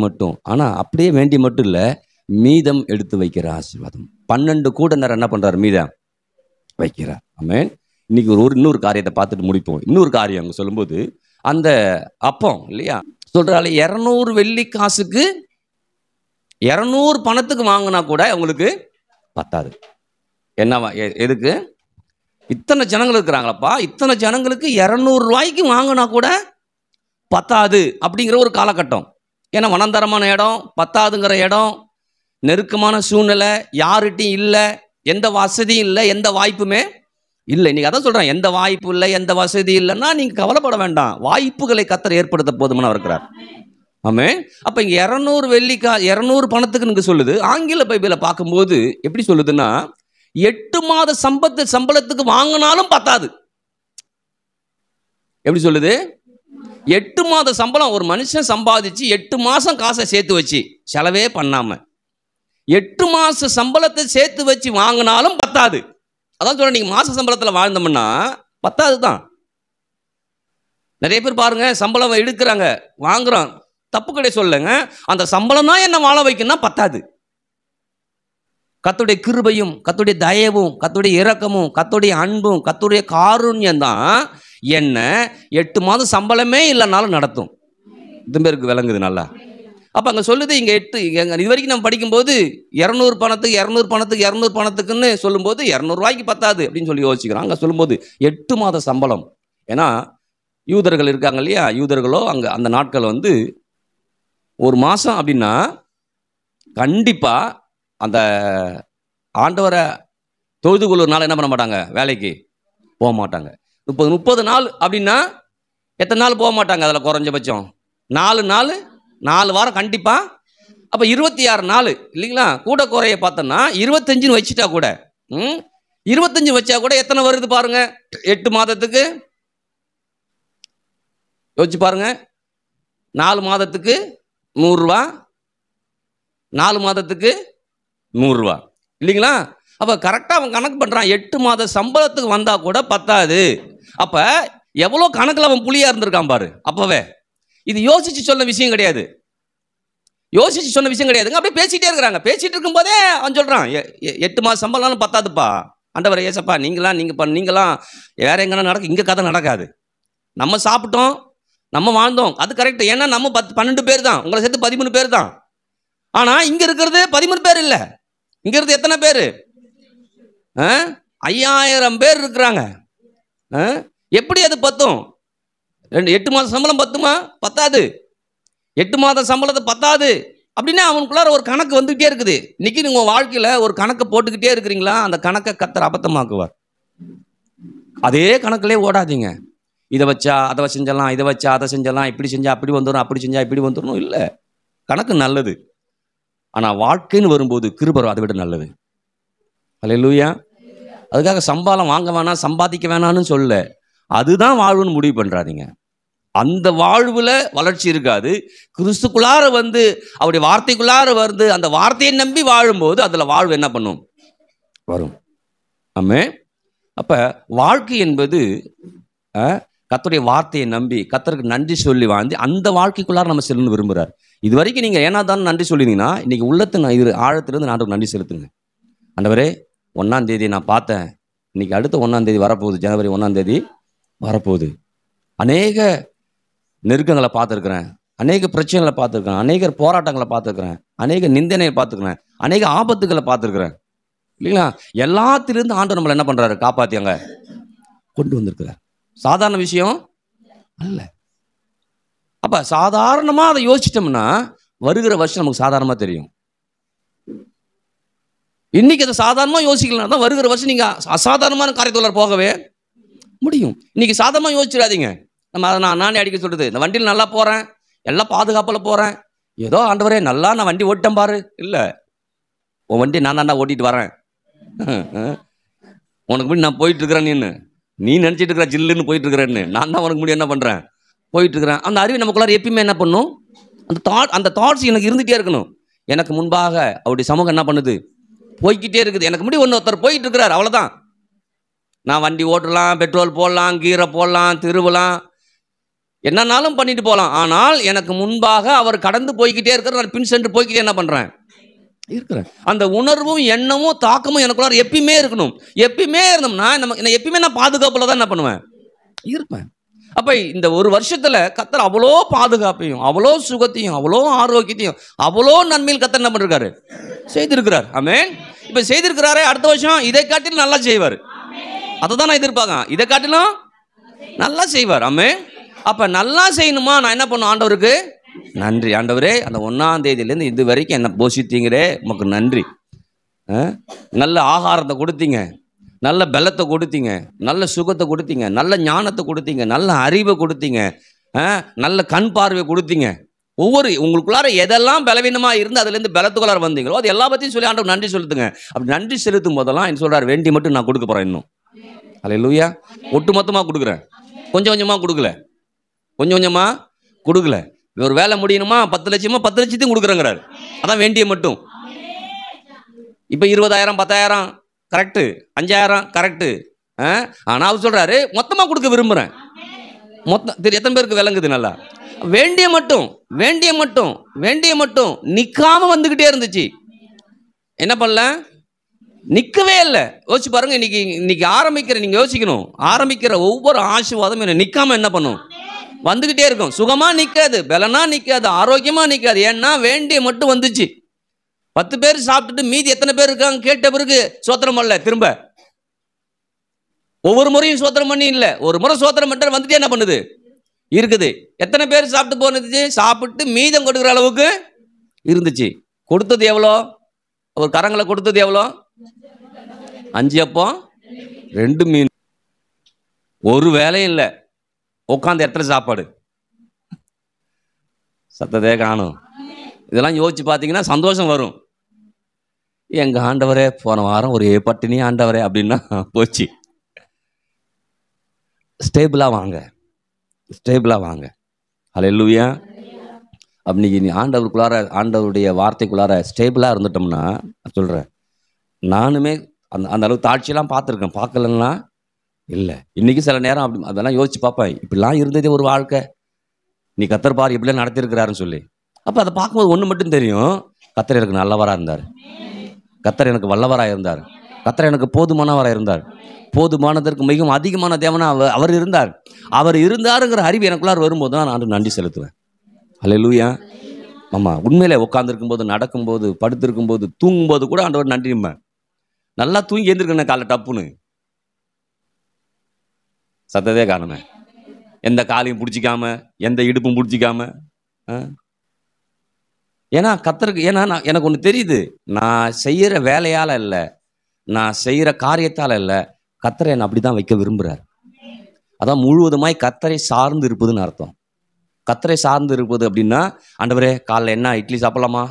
மட்டும் ஆனால் அப்படியே வேண்டிய மட்டும் இல்லை, மீதம் எடுத்து வைக்கிற ஆசீர்வாதம். 12 கூடனர் என்ன பண்ணுறார்? மீதம் வைக்கிறார். ஆமென். இன்னைக்கு இன்னொரு காரியத்தை பார்த்துட்டு முடிப்போம். இன்னொரு காரியம் அங்கே சொல்லும்போது, அந்த அப்பம் இல்லையா சொல்கிறாள், 200 வெள்ளி காசுக்கு 200 பணத்துக்கு வாங்கினா கூட உங்களுக்கு பத்தாது. என்னவா எதுக்கு? இத்தனை ஜனங்கள் இருக்கிறாங்களப்பா, இத்தனை ஜனங்களுக்கு 200 ரூபாய்க்கு வாங்கினா கூட பத்தாது அப்படிங்கிற ஒரு காலகட்டம். ஏன்னா வனந்தரமான இடம், பத்தாதுங்கிற இடம், நெருக்கமான சூழ்நிலை, யார்கிட்டையும் இல்லை, எந்த வசதியும் இல்லை, எந்த வாய்ப்புமே இல்லை. நீங்கள் அதான் சொல்கிறேன், எந்த வாய்ப்பு இல்லை, எந்த வசதி இல்லைன்னா நீங்கள் கவலைப்பட வேண்டாம். வாய்ப்புகளை கர்த்தர் ஏற்படுத்த போதுமான இருக்கிறார். ஆமென். அப்போ இங்கே 200 வெள்ளிக்கா 200 பணத்துக்கு நீங்கள் சொல்லுது. ஆங்கில பைபிளை பார்க்கும்போது எப்படி சொல்லுதுன்னா, 8 மாத சம்பளத்துக்கு வாங்கினாலும் பத்தாது. எப்படி சொல்லுது? 8 மாத சம்பளம் ஒரு மனுஷன் சம்பாதிச்சு 8 மாதம் காசை சேர்த்து வச்சு செலவே பண்ணாமல் 8 மாத சம்பளத்தை சேர்த்து வச்சு வாங்கினாலும் பத்தாது. அதான் சொல்கிறேன், நீங்கள் மாத சம்பளத்தில் வாழ்ந்தோம்னா பத்தாது தான். நிறைய பேர் பாருங்க, சம்பளம் எடுக்கிறாங்க, வாங்குறோம், தப்பு கிடையாது சொல்லுங்க, அந்த சம்பளம் தான் என்ன வாழ வைக்கணும்னா பத்தாது. கர்த்தருடைய கிருபையும், கர்த்தருடைய தயவும், கர்த்தருடைய இரக்கமும், கர்த்தருடைய அன்பும், கர்த்தருடைய காருண்யம் தான் என்ன 8 மாதம் சம்பளமே இல்லைனாலும் நடத்தும். இது பேருக்கு விளங்குது நல்லா. அப்போ அங்கே சொல்லுது, இங்கே இது வரைக்கும் நம்ம படிக்கும்போது 200 பணத்துக்குன்னு சொல்லும்போது 200 ரூபாய்க்கு பத்தாது அப்படின்னு சொல்லி யோசிக்கிறோம். அங்கே சொல்லும்போது 8 மாத சம்பளம். ஏன்னா யூதர்கள் இருக்காங்க இல்லையா, யூதர்களோ அங்கே அந்த நாட்கள் வந்து ஒரு மாதம் அப்படின்னா கண்டிப்பாக அந்த ஆண்டவரை தொழுது கொள்ளுறதுனால என்ன பண்ண மாட்டாங்க, வேலைக்கு போக மாட்டாங்க. 30 நாள் அப்படின்னா எத்தனை நாள் போக மாட்டாங்க, அதில் குறைஞ்சபட்சம் 4 வாரம் கண்டிப்பாக. அப்போ 26 நாள் இல்லைங்களா, கூட குறைய பார்த்தோன்னா 25 வச்சுட்டா கூட 25 வச்சா கூட எத்தனை வருது பாருங்க, 8 மாதத்துக்கு யோசிச்சு பாருங்க. 4 மாதத்துக்கு 100 ரூபா, 4 மாதத்துக்கு 100 ரூபா இல்லைங்களா. அப்போ கரெக்டாக அவன் கணக்கு பண்ணுறான், 8 மாத சம்பளத்துக்கு வந்தால் கூட பத்தாது. அப்போ எவ்வளோ கணக்கில் அவன் புளியாக இருந்திருக்கான் பாரு. அப்போவே இது யோசிச்சு சொன்ன விஷயம் கிடையாது, அப்படியே பேசிகிட்டே இருக்கிறாங்க. பேசிகிட்டு இருக்கும்போதே அவன் சொல்கிறான், 8 மாத சம்பளம்னாலும் பத்தாதுப்பா, ஆண்டவரே ஏசப்பா நீங்களாம் வேற எங்கன்னா நடக்கும், இங்கே கதை நடக்காது. நம்ம சாப்பிட்டோம், நம்ம வாழ்ந்தோம், அது கரெக்டு. ஏன்னா நம்ம 12 பேர் தான், உங்களை சேர்த்து 13 பேர் தான். ஆனால் இங்கே இருக்கிறது 13 பேர் இல்லை, இங்கே இருந்து எத்தனை பேர்? 5000 பேர் இருக்கிறாங்க. எப்படி அது பத்தும்? 8 மாத சம்பளம் பத்துமா? பத்தாது. 8 மாத சம்பளத்தை பத்தாது அப்படின்னா அவனுக்குள்ளார ஒரு கணக்கு வந்துகிட்டே இருக்குது. இன்னைக்கு நீங்க உங்க வாழ்க்கையில ஒரு கணக்கை போட்டுக்கிட்டே இருக்கிறீங்களா, அந்த கணக்கை கர்த்தர் அபத்தமாக்குவார். அதே கணக்கிலே ஓடாதீங்க. இதை வச்சா அதை செஞ்சலாம், இதை வச்சா அதை செஞ்சலாம், இப்படி செஞ்சா அப்படி வந்துடும், அப்படி செஞ்சா இப்படி வந்துடணும். இல்லை, கணக்கு நல்லது. ஆனால் வாழ்க்கைன்னு வரும்போது கிருபை அதை விட நல்லது. அல்லேலூயா. அதுக்காக சம்பளம் வாங்க வேணாம், சம்பாதிக்க வேணான்னு சொல்ல, அதுதான் வாழ்வுன்னு முடிவு பண்ணுறாதீங்க. அந்த வாழ்வில் வளர்ச்சி இருக்காது. கிறிஸ்துக்குள்ளார வந்து அவருடைய வார்த்தைக்குள்ளார வந்து அந்த வார்த்தையை நம்பி வாழும்போது அதில் வாழ்வு என்ன பண்ணும்? வரும். ஆமென். அப்ப வாழ்க்கை என்பது கர்த்தருடைய வார்த்தையை நம்பி கர்த்தருக்கு நன்றி சொல்லி வாழ்ந்து அந்த வாழ்க்கைக்குள்ளார நம்ம செல்லணும்னு விரும்புகிறார். இது வரைக்கும் நீங்கள் ஏன்னா தான் நன்றி சொல்லியிருந்தீங்கன்னா இன்னைக்கு உள்ளத்து இது ஆழத்திலிருந்து நான் நன்றி செலுத்துங்க. ஆண்டவரே 1ஆம் தேதி நான் பார்த்தேன், இன்னைக்கு அடுத்த 1ஆம் தேதி வரப்போகுது, ஜனவரி 1ஆம் தேதி வரப்போகுது. அநேக நெருக்கங்களை பார்த்துருக்குறேன், அநேக பிரச்சனைகளை பார்த்துருக்கிறேன், அநேக போராட்டங்களை பார்த்துருக்குறேன், அநேக நிந்தனையை பார்த்துருக்குறேன், அநேக ஆபத்துகளை பார்த்துருக்குறேன் இல்லைங்களா? எல்லாத்திலிருந்து ஆண்டவர் நம்மளை என்ன பண்ணுறாரு? காப்பாற்றியாங்க கொண்டு வந்திருக்கிறார். சாதாரண விஷயம் அல்ல. அப்ப சாதாரணமா அதை யோசிச்சிட்டோம்னா வருகிற வருஷம் நமக்கு சாதாரணமா தெரியும். இன்னைக்கு அதை சாதாரணமா யோசிக்கலாம் தான் வருகிற வருஷம் நீங்க அசாதாரணமான காரியத்தோட போகவே முடியும். இன்னைக்கு சாதாரணமா யோசிச்சிடாதீங்க. நம்ம நானே அடிக்க சொல்றது, இந்த வண்டியில் நல்லா போறேன், எல்லாம் பாதுகாப்பில் போறேன், ஏதோ ஆண்டவரே நல்லா நான் வண்டி ஓட்டேன் பாரு. இல்லை, உன் வண்டி நான் தாண்டா ஓட்டிட்டு வரேன், உனக்கு முன்னாடி நான் போயிட்டு இருக்கிறேன், நீ நினச்சிட்டு இருக்கிற ஜில்லுன்னு போயிட்டு இருக்கிறேன்னு, நான் தான் உனக்கு முடியும் என்ன பண்ணுறேன் போயிட்டு இருக்கிறேன். அந்த அறிவு நமக்குள்ளார எப்பயுமே என்ன பண்ணும்? அந்த தாட்ஸ் எனக்கு இருந்துகிட்டே இருக்கணும். எனக்கு முன்பாக அவருடைய சமூகம் என்ன பண்ணுது? போய்கிட்டே இருக்குது. எனக்கு முடி ஒருத்தர் போயிட்டு இருக்கிறார், அவ்வளோதான். நான் வண்டி ஓட்டலாம், பெட்ரோல் போடலாம், கீரை போடலாம், திருவலாம், என்னன்னாலும் பண்ணிட்டு போகலாம். ஆனால் எனக்கு முன்பாக அவர் கடந்து போய்கிட்டே இருக்கிற, நான் பின் சென்று போய்கிட்டே என்ன பண்ணுறேன் இருக்கிறேன். அந்த உணர்வும் எண்ணமும் தாக்கமும் எனக்குள்ளார எப்பயுமே இருக்கணும். எப்பயுமே இருந்தோம்னா நம்ம எப்பயுமே நான் பாதுகாப்புல தான் என்ன பண்ணுவேன் இருப்பேன். அப்ப இந்த ஒரு வருஷத்துல கர்த்தர் அவ்வளோ பாதுகாப்பையும் அவ்வளோ சுகத்தையும் அவ்வளோ ஆரோக்கியத்தையும் அவ்வளோ நன்மையில் கர்த்தர் என்ன பண்ணிருக்காரு? செய்திருக்கிறார். ஆமென். இப்ப செய்திருக்கிறாரே, அடுத்த வருஷம் இதை காட்டிலும் நல்லா செய்வார். அதை தான் நான் எதிர்பார்க்கேன். இதை காட்டிலும் நல்லா செய்வார். ஆமென். அப்ப நல்லா செய்யணுமா? நான் என்ன பண்ணும்? ஆண்டவருக்கு நன்றி. ஆண்டவரே, அந்த 1ஆம் தேதியிலேருந்து இது வரைக்கும் என்ன போஷித்தீங்களே, உமக்கு நன்றி. நல்ல ஆகாரத்தை கொடுத்தீங்க, நல்ல பலத்தை கொடுத்தீங்க, நல்ல சுகத்தை கொடுத்தீங்க, நல்ல ஞானத்தை கொடுத்தீங்க, நல்ல அறிவை கொடுத்தீங்க, நல்ல கண் பார்வை கொடுத்தீங்க. ஒவ்வொரு உங்களுக்குள்ளார எதெல்லாம் பலவீனமாக இருந்து அதுலேருந்து பலத்துக்குள்ளார வந்தீங்களோ அது எல்லா பற்றியும் சொல்லி ஆண்டவர் நன்றி செலுத்துங்க. அப்படி நன்றி செலுத்தும் போதெல்லாம் என்ன சொல்கிறார்? வேண்டி மட்டும் நான் கொடுக்க போகிறேன். இன்னும் அல்லேலூயா. ஒட்டு மொத்தமாக கொடுக்குறேன், கொஞ்சம் கொஞ்சமாக கொடுக்கல, கொஞ்சம் கொஞ்சமாக கொடுக்கல. ஒரு வேலை முடியணுமா 10 லட்சமா 10 லட்சத்தையும் கொடுக்குறேங்கிறாரு. அதான் வேண்டிய மட்டும். இப்போ 20,000 10,000 கரெக்டு, 5,000 கரெக்டு. ஆனால் அவர் சொல்கிறாரு மொத்தமாக கொடுக்க விரும்புகிறேன். மொத்தம் எத்தனை பேருக்கு விளங்குது? நல்லா வேண்டிய மட்டும், வேண்டிய மட்டும், வேண்டிய மட்டும் நிற்காம வந்துக்கிட்டே இருந்துச்சு. என்ன பண்ணல? நிற்கவே இல்லை. யோசிச்சு பாருங்க. இன்னைக்கு ஆரம்பிக்கிற, நீங்கள் யோசிக்கணும், ஆரம்பிக்கிற ஒவ்வொரு ஆசீர்வாதம் என்ன நிற்காம என்ன பண்ணும்? வந்துகிட்டே இருக்கும். சுகமா நிற்காது, பலனா நிற்காது, ஆரோக்கியமா நிற்காது. ஏன்னா வேண்டிய மட்டும் வந்துச்சு. 10 பேர் சாப்பிட்டுட்டு மீதி எத்தனை பேர் இருக்காங்க கேட்ட பிறகு சோத்திரம் பண்ணல. திரும்ப ஒவ்வொரு முறையும் சோத்திரம் பண்ணி இல்லை, ஒரு முறை சோத்திரம் மட்டும் வந்துட்டு என்ன பண்ணுது இருக்குது. எத்தனை பேர் சாப்பிட்டு போனது? சாப்பிட்டு மீதம் கொடுக்குற அளவுக்கு இருந்துச்சு. கொடுத்தது எவ்வளோ? ஒரு கரங்களை கொடுத்தது எவ்வளோ? 5 அப்பம் 2 மீன். ஒரு வேலையும் இல்லை. உட்காந்து எத்தனை சாப்பாடு? சத்ததே காணும். இதெல்லாம் யோசிச்சு பார்த்தீங்கன்னா சந்தோஷம் வரும். எங்கள் ஆண்டவரே, போன வாரம் ஒரு பட்டினி ஆண்டவரே அப்படின்னா போச்சு. ஸ்டேபிளாக வாங்க, ஸ்டேபிளாக வாங்க. அல்லேலூயா. அப்படி நீ ஆண்டவருக்குள்ளார, ஆண்டவருடைய வார்த்தைக்குள்ளார ஸ்டேபிளாக இருந்துட்டோம்னா, சொல்கிறேன், நானுமே அந்த அளவுக்கு தாட்சியெல்லாம் பார்த்துருக்கேன். பார்க்கலன்னா இல்லை. இன்றைக்கி சில நேரம் அப்படி அதெல்லாம் யோசிச்சு பார்ப்பேன். இப்படிலாம் இருந்ததே ஒரு வாழ்க்கை, நீ கர்த்தர் பார் இப்படிலாம் நடத்திருக்கிறாருன்னு சொல்லி. அப்போ அதை பார்க்கும்போது ஒன்று மட்டும் தெரியும், கர்த்தர் எனக்கு நல்லவராக இருந்தார், கர்த்தர் எனக்கு வல்லவராக இருந்தார், கர்த்தர் எனக்கு போதுமானவராக இருந்தார், போதுமானதற்கு மிகவும் அதிகமான தேவனாக அவர் இருந்தார். அவர் இருந்தாருங்கிற அறிவு எனக்குள்ளார் வரும்போது தான் நான் நன்றி செலுத்துவேன். அல்லேலூயா. ஆமாம், உண்மையிலே உட்காந்துருக்கும்போது, நடக்கும்போது, படுத்திருக்கும்போது, தூங்கும்போது கூட ஆண்டவர் நன்றிம்பேன். நல்லா தூங்கி எழுந்திருக்கேன் காலை டப்புன்னு. சத்ததே காணுமே. எந்த காலையும் பிடிச்சிக்காம, எந்த இடுப்பும் பிடிச்சிக்காம. ஏன்னா கர்த்தருக்கு, ஏன்னா எனக்கு ஒன்று தெரியுது, நான் செய்கிற வேலையால் இல்லை, நான் செய்கிற காரியத்தால் இல்லை, கர்த்தரை என்னை அப்படி தான் வைக்க விரும்புகிறார். அதான் முழுவதுமாய் கர்த்தரை சார்ந்து இருப்பதுன்னு அர்த்தம். கர்த்தரை சார்ந்து இருப்பது அப்படின்னா, ஆண்டவரே காலைல என்ன இட்லி சாப்பிட்லாமா,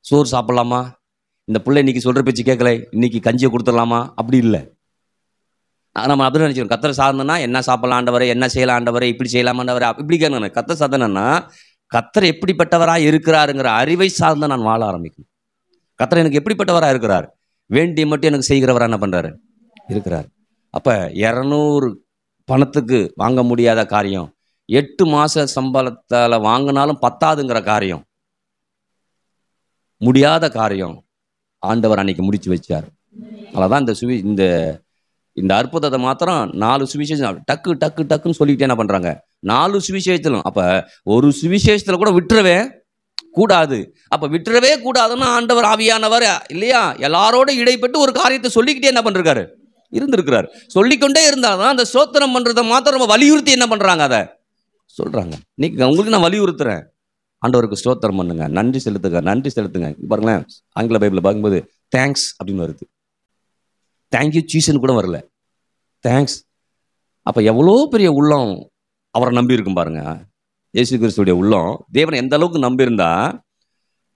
சோறு சாப்பிட்லாமா, இந்த பிள்ளை இன்னைக்கு சொல்கிற பேச்சு கேட்கல, இன்னைக்கு கஞ்சியை கொடுத்துடலாமா, அப்படி இல்லை. நம்ம அப்படி நினச்சிக்கணும். கர்த்தரை சார்ந்தனா என்ன சாப்பிடலாம் ஆண்டவரே, என்ன செய்யலாம் ஆண்டவரே, இப்படி செய்யலாமாண்டவரே, இப்படி கேட்கணும். கர்த்தர் சார்ந்தனா கர்த்தர் எப்படிப்பட்டவராக இருக்கிறாருங்கிற அறிவை சார்ந்த நான் வாழ ஆரம்பிக்கணும். கர்த்தர் எனக்கு எப்படிப்பட்டவராக இருக்கிறார், வேண்டிய மட்டும் எனக்கு செய்கிறவராக என்ன பண்ணுறாரு இருக்கிறார். அப்போ 200 பணத்துக்கு வாங்க முடியாத காரியம் 8 மாத சம்பளத்தால் வாங்கினாலும் பத்தாதுங்கிற காரியம், முடியாத காரியம் ஆண்டவர் அன்னைக்கு முடிச்சு வச்சார். அதான் இந்த இந்த அற்புதத்தை மாத்திரம் 4 சுவிசேஷம் டக்கு டக்கு டக்குன்னு சொல்லிக்கிட்டே என்ன பண்ணுறாங்க, 4 சுவிசேஷத்திலும். அப்போ ஒரு சுவிசேஷத்தில் கூட விட்டுறவே கூடாது. அப்போ விட்டுறவே கூடாதுன்னு ஆண்டவர் ஆவியானவர் இல்லையா எல்லாரோட இடைப்பட்டு ஒரு காரியத்தை சொல்லிக்கிட்டே என்ன பண்ணிருக்காரு, இருந்திருக்கிறார். சொல்லிக்கொண்டே இருந்தால்தான் அந்த ஸ்தோத்திரம் பண்ணுறதை மாத்திரம் நம்ம வலியுறுத்தி என்ன பண்ணுறாங்க, அதை சொல்கிறாங்க. இன்னைக்கு உங்களுக்கு நான் வலியுறுத்துறேன், ஆண்டவருக்கு ஸ்தோத்திரம் பண்ணுங்க, நன்றி செலுத்துங்க, நன்றி செலுத்துங்க. பாருங்களேன், ஆங்கில பைபிளில் பார்க்கும்போது தேங்க்ஸ் அப்படின்னு வருது, தேங்க்யூ சீசன் கூட வரல, தேங்க்ஸ். அப்போ எவ்வளோ பெரிய உள்ளம் அவரை நம்பி இருக்கும் பாருங்க. இயேசு கிறிஸ்துடைய உள்ளம் தேவனை எந்த அளவுக்கு நம்பியிருந்தா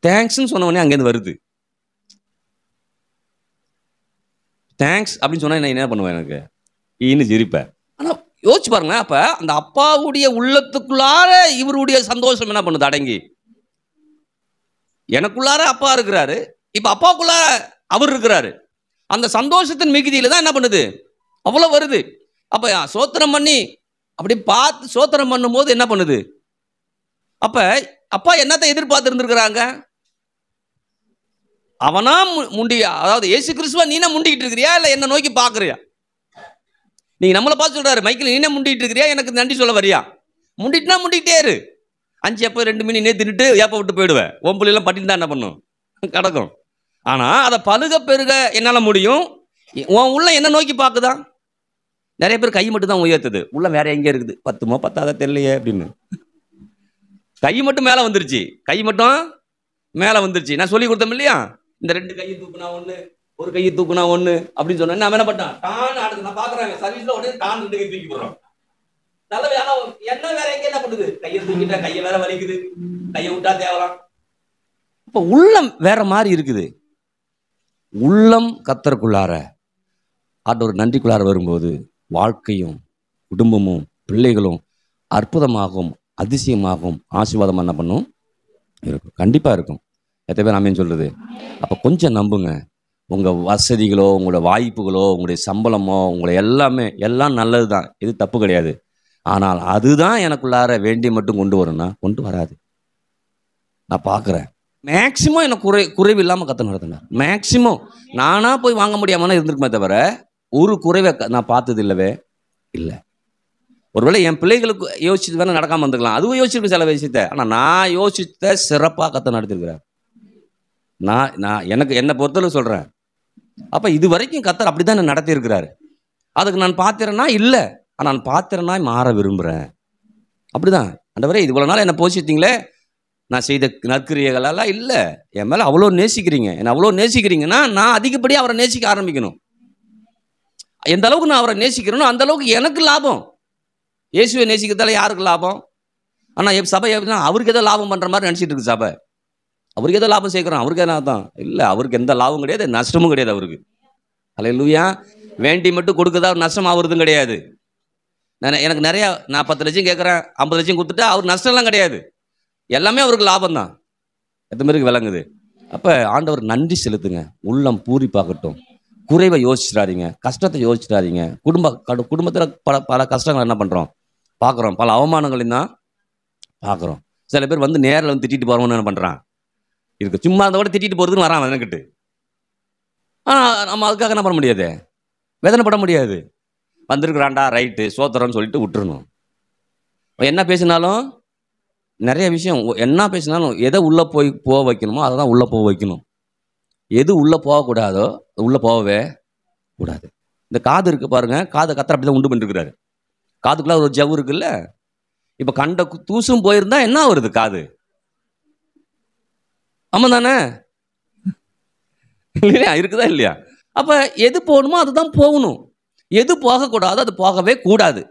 தேங்க்ஸ்ன்னு சொன்ன உடனே அங்கேருந்து வருது. தேங்க்ஸ் அப்படின்னு சொன்னா நான் என்ன பண்ணுவேன், எனக்கு ஈன்னு சிரிப்பேன். ஆனால் யோசிச்சு பாருங்க, அப்போ அந்த அப்பாவுடைய உள்ளத்துக்குள்ளார இவருடைய சந்தோஷம் என்ன பண்ணுது அடங்கி. எனக்குள்ளார அப்பா இருக்கிறாரு, இப்போ அப்பாவுக்குள்ளார அவர் இருக்கிறாரு. அந்த சந்தோஷத்தின் மிகுதியில தான் என்ன பண்ணுது, அவ்வளோ வருது. அப்போ சோத்திரம் பண்ணி அப்படி பார்த்து சோத்திரம் பண்ணும்போது என்ன பண்ணுது, அப்போ அப்பா என்னத்தை எதிர்பார்த்து இருந்திருக்கிறாங்க, அவனா முண்டியா, அதாவது இயேசு கிறிஸ்துவா நீனா முண்டிக்கிட்டு இருக்கிறியா இல்லை என்ன நோக்கி பார்க்குறியா? நீங்க நம்மளை பார்த்து சொல்றாரு, மைக்கில் நீனே முண்டிட்டு இருக்கிறியா, எனக்கு நன்றி சொல்ல வரியா? முண்டிட்டுனா முண்டிக்கிட்டே இரு. 5 எப்போ 2 மணி தின்னுட்டு ஏப்ப விட்டு போயிடுவேன். ஒம்புலாம் பட்டின்னு தான் என்ன பண்ணும், கிடக்கும். ஆனால் அதை பழுக பெருக என்னால் முடியும். உன் உள்ள என்ன நோக்கி பார்க்குதா? நிறைய பேர் கை மட்டும் தான் உயர்த்துது, உள்ள வேற எங்கே இருக்குது, 10மோ 10 தெரியலையே அப்படின்னு. கை மட்டும் மேலே வந்துருச்சு, கை மட்டும் மேலே வந்துருச்சு. நான் சொல்லி கொடுத்தேன் இல்லையா, இந்த 2 கையை தூக்குனா ஒன்று, ஒரு கையை தூக்குனா ஒன்று அப்படின்னு சொன்னேன். நான் என்ன பண்ணேன், டான் அடுத்து நான் பார்க்குறேன் சர்வீஸில் உடனே டான் 2 கை தூக்கி போடுறோம். நல்ல என்ன வேற எங்கே என்ன பண்ணுது, கையை தூக்கிட்டா கையை வேற வலிக்குது, கையை விட்டா தேவலாம். இப்போ உள்ளம் வேற மாதிரி இருக்குது. உள்ளம் கர்த்தருக்குள்ளார ஆண்டவர் நன்றிக்குள்ளார வரும்போது வாழ்க்கையும் குடும்பமும் பிள்ளைகளும் அற்புதமாகவும் அதிசயமாகவும் ஆசீர்வாதமாக என்ன பண்ணும், இருக்கும். கண்டிப்பாக இருக்கும். எத்தனை பேர் ஆமேன்னு சொல்கிறது? அப்போ கொஞ்சம் நம்புங்க. உங்கள் வசதிகளோ உங்களோட வாய்ப்புகளோ உங்களுடைய சம்பளமோ உங்களை எல்லாமே எல்லாம் நல்லது தான், இது தப்பு கிடையாது. ஆனால் அதுதான் எனக்குள்ளார வேண்டி மட்டும் கொண்டு வரும்னா கொண்டு வராது. நான் பார்க்குறேன், மேக்சிமம் எனக்கு குறைவு இல்லாமல் கத்த நடத்தினார். மேக்சிமம் நானாக போய் வாங்க முடியாமல் இருந்திருக்குமே தவிர ஒரு குறைவை நான் பார்த்தது இல்லவே இல்லை. ஒருவேளை என் பிள்ளைகளுக்கு யோசிச்சு வேணால் நடக்காமல் இருந்துக்கலாம், அதுவும் யோசிச்சிருக்கு சில விஷயத்த. ஆனால் நான் யோசித்த சிறப்பாக கத்த நடத்திருக்கிறேன். நான் எனக்கு என்னை பொறுத்தளவு சொல்கிறேன். அப்போ இது வரைக்கும் கத்தர் அப்படி தான் நான் நடத்தியிருக்கிறாரு. அதுக்கு நான் பாத்திரனா இல்லை, ஆனால் நான் பாத்திரனா மாற விரும்புகிறேன். அப்படிதான் ஆண்டவரே, இது இவ்வளோ நாள் என்னை போஷித்தீங்களே, நான் செய்த நற்கிரியர்களெல்லாம் இல்லை, என் மேலே அவ்வளோ நேசிக்கிறீங்க, என்னை அவ்வளோ நேசிக்கிறீங்கன்னா நான் அதிகப்படியாக அவரை நேசிக்க ஆரம்பிக்கணும். எந்த அளவுக்கு நான் அவரை நேசிக்கிறேனோ அந்த அளவுக்கு எனக்கு லாபம். இயேசுவை நேசிக்கிறதால யாருக்கு லாபம்? ஆனால் சபை எப்படின்னா அவருக்கு ஏதோ லாபம் பண்ணுற மாதிரி நினச்சிட்டு இருக்கு சபை. அவருக்கு ஏதோ லாபம் சேர்க்குறோம், அவருக்கு என்ன தான் இல்லை, அவருக்கு எந்த லாபம் கிடையாது, நஷ்டமும் கிடையாது அவருக்கு. அல்லேலூயா. வேண்டி மட்டும் கொடுக்குறதா ஒரு நஷ்டம் ஆகுறதும் கிடையாது. எனக்கு நிறையா, நான் 10 லட்சம் கேட்குறேன், 50 லட்சம் கொடுத்துட்டா அவர் நஷ்டம்லாம் கிடையாது, எல்லாமே அவருக்கு லாபம் தான். எத்தனை பேருக்கு விளங்குது? அப்போ ஆண்டவர் நன்றி செலுத்துங்க, உள்ளம் பூரிப்பாகட்டும். குறைவை யோசிச்சிடாதீங்க, கஷ்டத்தை யோசிச்சிடாதீங்க. குடும்பத்தில் பல கஷ்டங்கள் என்ன பண்ணுறோம் பார்க்குறோம், பல அவமானங்களையும் தான் பார்க்குறோம். சில பேர் வந்து நேரில் வந்து திட்டிட்டு போகிறவன்னு என்ன பண்ணுறான் இருக்கு, சும்மா அதை விட திட்டிட்டு போகிறதுன்னு வரான் எனக்கிட்டு. ஆனால் நம்ம அதுக்காக என்ன பண்ண முடியாது, வேதனைப்பட முடியாது. வந்திருக்கிறான்டா ரைட்டு சோத்திரம்னு சொல்லிட்டு விட்டுறணும். என்ன பேசினாலும் நிறைய விஷயம் என்ன பேசினாலும் எதை உள்ளே போக வைக்கணுமோ அதை தான் உள்ளே போக வைக்கணும். எது உள்ளே போகக்கூடாதோ உள்ளே போகவே கூடாது. இந்த காது இருக்குது பாருங்கள், காதை கத்தர் அப்படி தான் உண்டு பண்ணிருக்கிறாரு. காதுக்குள்ளே ஒரு ஜவ்வு இருக்குல்ல, இப்போ கண்ட தூசும் போயிருந்தா என்ன வருது காது? ஆமாம் தானே, இல்லையா? இருக்குதா இல்லையா? அப்போ எது போகணுமோ அதுதான் போகணும், எது போகக்கூடாதோ அது போகவே கூடாது.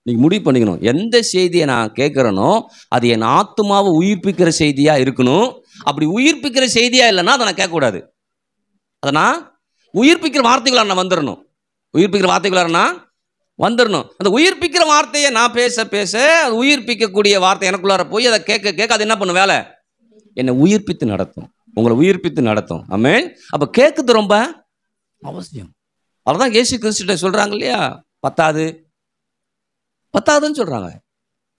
நீங்கள் முடிவு பண்ணிக்கணும், எந்த செய்தியை நான் கேட்குறேனோ அது என் ஆத்துமாவை உயிர்ப்பிக்கிற செய்தியாக இருக்கணும். அப்படி உயிர்ப்பிக்கிற செய்தியாக இல்லைன்னா அதை நான் கேட்கக்கூடாது. அதை நான் உயிர்ப்பிக்கிற வார்த்தைகளாக நான் வந்துடணும். உயிர்ப்பிக்கிற வார்த்தைகளாக நான் வந்துடணும். அந்த உயிர்ப்பிக்கிற வார்த்தையை நான் பேச பேச அது உயிர்ப்பிக்கக்கூடிய வார்த்தை எனக்குள்ளார போய் அதை கேட்க கேட்க அது என்ன பண்ணும் வேலை, என்னை உயிர்ப்பித்து நடத்தும், உங்களை உயிர்ப்பித்து நடத்தும். ஆமென். அப்போ கேட்குறது ரொம்ப அவசியம். அவ்வளோதான் இயேசு கிறிஸ்துட்ட சொல்கிறாங்க இல்லையா, பத்தாது பத்தாதுன்னு சொல்கிறாங்க.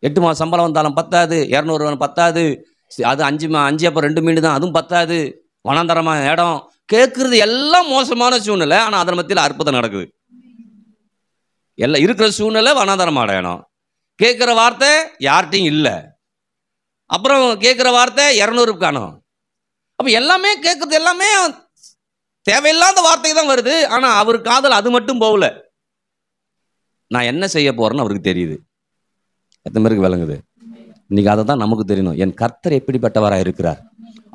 8 மாதம் சம்பளம் வந்தாலும் பத்தாது, 200 பத்தாது, அது 5 அப்போ 2 மீன் தான், அதுவும் பத்தாது, வனாந்தரமாக இடம் கேட்குறது எல்லாம் மோசமான சூழ்நிலை. ஆனால் அதன் மத்தியில் அற்புதம் நடக்குது. எல்லாம் இருக்கிற சூழ்நிலை வனாந்தரமான இடம், கேட்குற வார்த்தை யார்கிட்டையும் இல்லை, அப்புறம் கேட்குற வார்த்தை 200 காணும். அப்போ எல்லாமே கேட்குறது எல்லாமே தேவையில்லாத வார்த்தை தான் வருது. ஆனால் அவர் காதல் அது மட்டும் போகல. நான் என்ன செய்ய போறேன்னு அவருக்கு தெரியுது. எத்தனை பேருக்கு விளங்குது? இன்னைக்கு அதை தான் நமக்கு தெரியணும். என் கர்த்தர் எப்படிப்பட்டவராக இருக்கிறார்,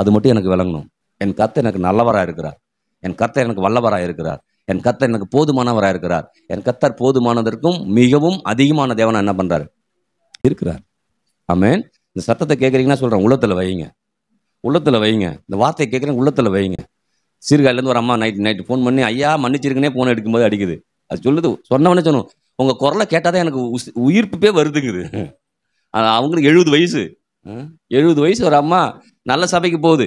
அது மட்டும் எனக்கு விளங்கணும். என் கர்த்தர் எனக்கு நல்லவராக இருக்கிறார், என் கர்த்தர் எனக்கு வல்லவராக இருக்கிறார், என் கர்த்தர் எனக்கு போதுமானவராக இருக்கிறார். என் கர்த்தர் போதுமானதற்கும் மிகவும் அதிகமான தேவனை என்ன பண்றாரு இருக்கிறார். ஆமென். இந்த சத்தத்தை கேட்குறீங்கன்னா சொல்றேன், உள்ளத்துல வைங்க, உள்ளத்துல வைங்க. இந்த வார்த்தையை கேட்குறேன், உள்ளத்துல வைங்க. சீர்காழிலேருந்து ஒரு அம்மா நைட்டு ஃபோன் பண்ணி, ஐயா மன்னிச்சிருக்குனே ஃபோன் எடுக்கும்போது அடிக்குது. அது சொல்லுது, சொன்னவனே சொன்னோம், உங்கள் குரலை கேட்டால் எனக்கு உயிர்ப்பே வருதுங்குது. அவங்களுக்கு 70 வயசு, 70 வயசு ஒரு அம்மா, நல்ல சபைக்கு போகுது.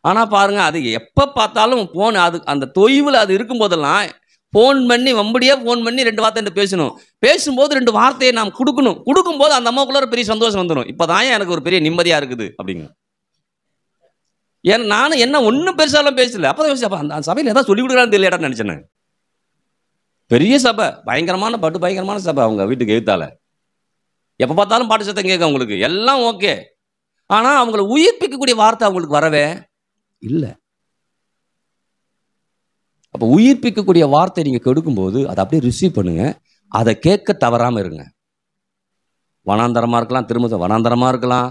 ஆனால் பாருங்க, அது எப்போ பார்த்தாலும் ஃபோன், அது அந்த தொய்வில் அது இருக்கும்போதெல்லாம் ஃபோன் பண்ணி வம்படியாக ஃபோன் பண்ணி 2 வார்த்தை பேசணும். பேசும்போது 2 வார்த்தையை நாம் கொடுக்கணும். கொடுக்கும்போது அந்த அம்மாவுக்குள்ள பெரிய சந்தோஷம் வந்துடும். இப்போ தான் எனக்கு ஒரு பெரிய நிம்மதியாக இருக்குது அப்படிங்க. ஏன்னா நானும் என்ன ஒன்றும் பெருசாலாம் பேசல. அப்போ தான் யோசிச்சு, அந்த சபையில் ஏதாவது சொல்லி கொடுக்குறான்னு தெரியலடான்னு நினச்சேன். பெரிய சபை, பயங்கரமான பாட்டு, பயங்கரமான சபை. அவங்க வீட்டுக்கு எழுத்தால எப்போ பார்த்தாலும் பாட்டு சத்தம் கேட்க, அவங்களுக்கு எல்லாம் ஓகே. ஆனால் அவங்களை உயிர்ப்பிக்கக்கூடிய வார்த்தை அவங்களுக்கு வரவே இல்லை. அப்போ உயிர்ப்பிக்கக்கூடிய வார்த்தை நீங்கள் கொடுக்கும்போது அதை அப்படியே ரிசீவ் பண்ணுங்க. அதை கேட்க தவறாமல் இருங்க. வனாந்தரமாக இருக்கலாம், திரும்ப வனாந்தரமாக இருக்கலாம்,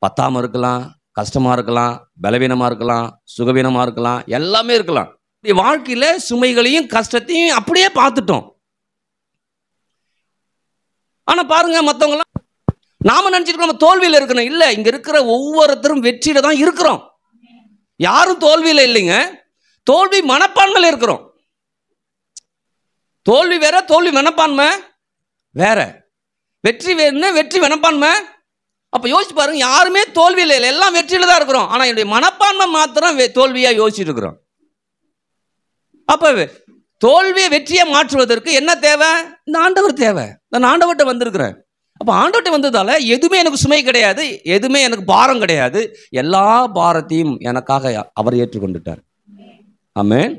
பத்தாமல் இருக்கலாம், கஷ்டமாக இருக்கலாம், பலவீனமாக இருக்கலாம், சுகவீனமாக இருக்கலாம், எல்லாமே இருக்கலாம். வாழ்க்கையில சுமைகளையும் கஷ்டத்தையும் அப்படியே பார்த்துட்டோம். ஆனா பாருங்க, மற்றவங்களாம் நாம நினைச்சிட்டு நம்ம தோல்வியில் இருக்கணும். இல்ல, இங்க இருக்கிற ஒவ்வொருத்தரும் வெற்றியில தான் இருக்கிறோம். யாரும் தோல்வியில இல்லைங்க, தோல்வி மனப்பான்மையில இருக்கிறோம். தோல்வி வேற, தோல்வி மனப்பான்மை வேற. வெற்றி வேற, வெற்றி மனப்பான்மை. அப்ப யோசிச்சு பாருங்க, யாருமே தோல்வியில இல்லை, எல்லாம் வெற்றியில தான் இருக்கிறோம். ஆனா என்னுடைய மனப்பான்மை மாத்திரம் தோல்வியா யோசிச்சுட்டு இருக்கிறோம். அப்ப தோல்வியை வெற்றியை மாற்றுவதற்கு என்ன தேவை? இந்த ஆண்டவர் தேவை. நான் ஆண்டவர்கிட்ட வந்திருக்கிறேன். அப்போ ஆண்டவர்கிட்ட வந்ததால எதுவுமே எனக்கு சுமை கிடையாது, எதுவுமே எனக்கு பாரம் கிடையாது. எல்லா பாரத்தையும் எனக்காக அவர் ஏற்றுக்கொண்டுட்டார். ஆமென்.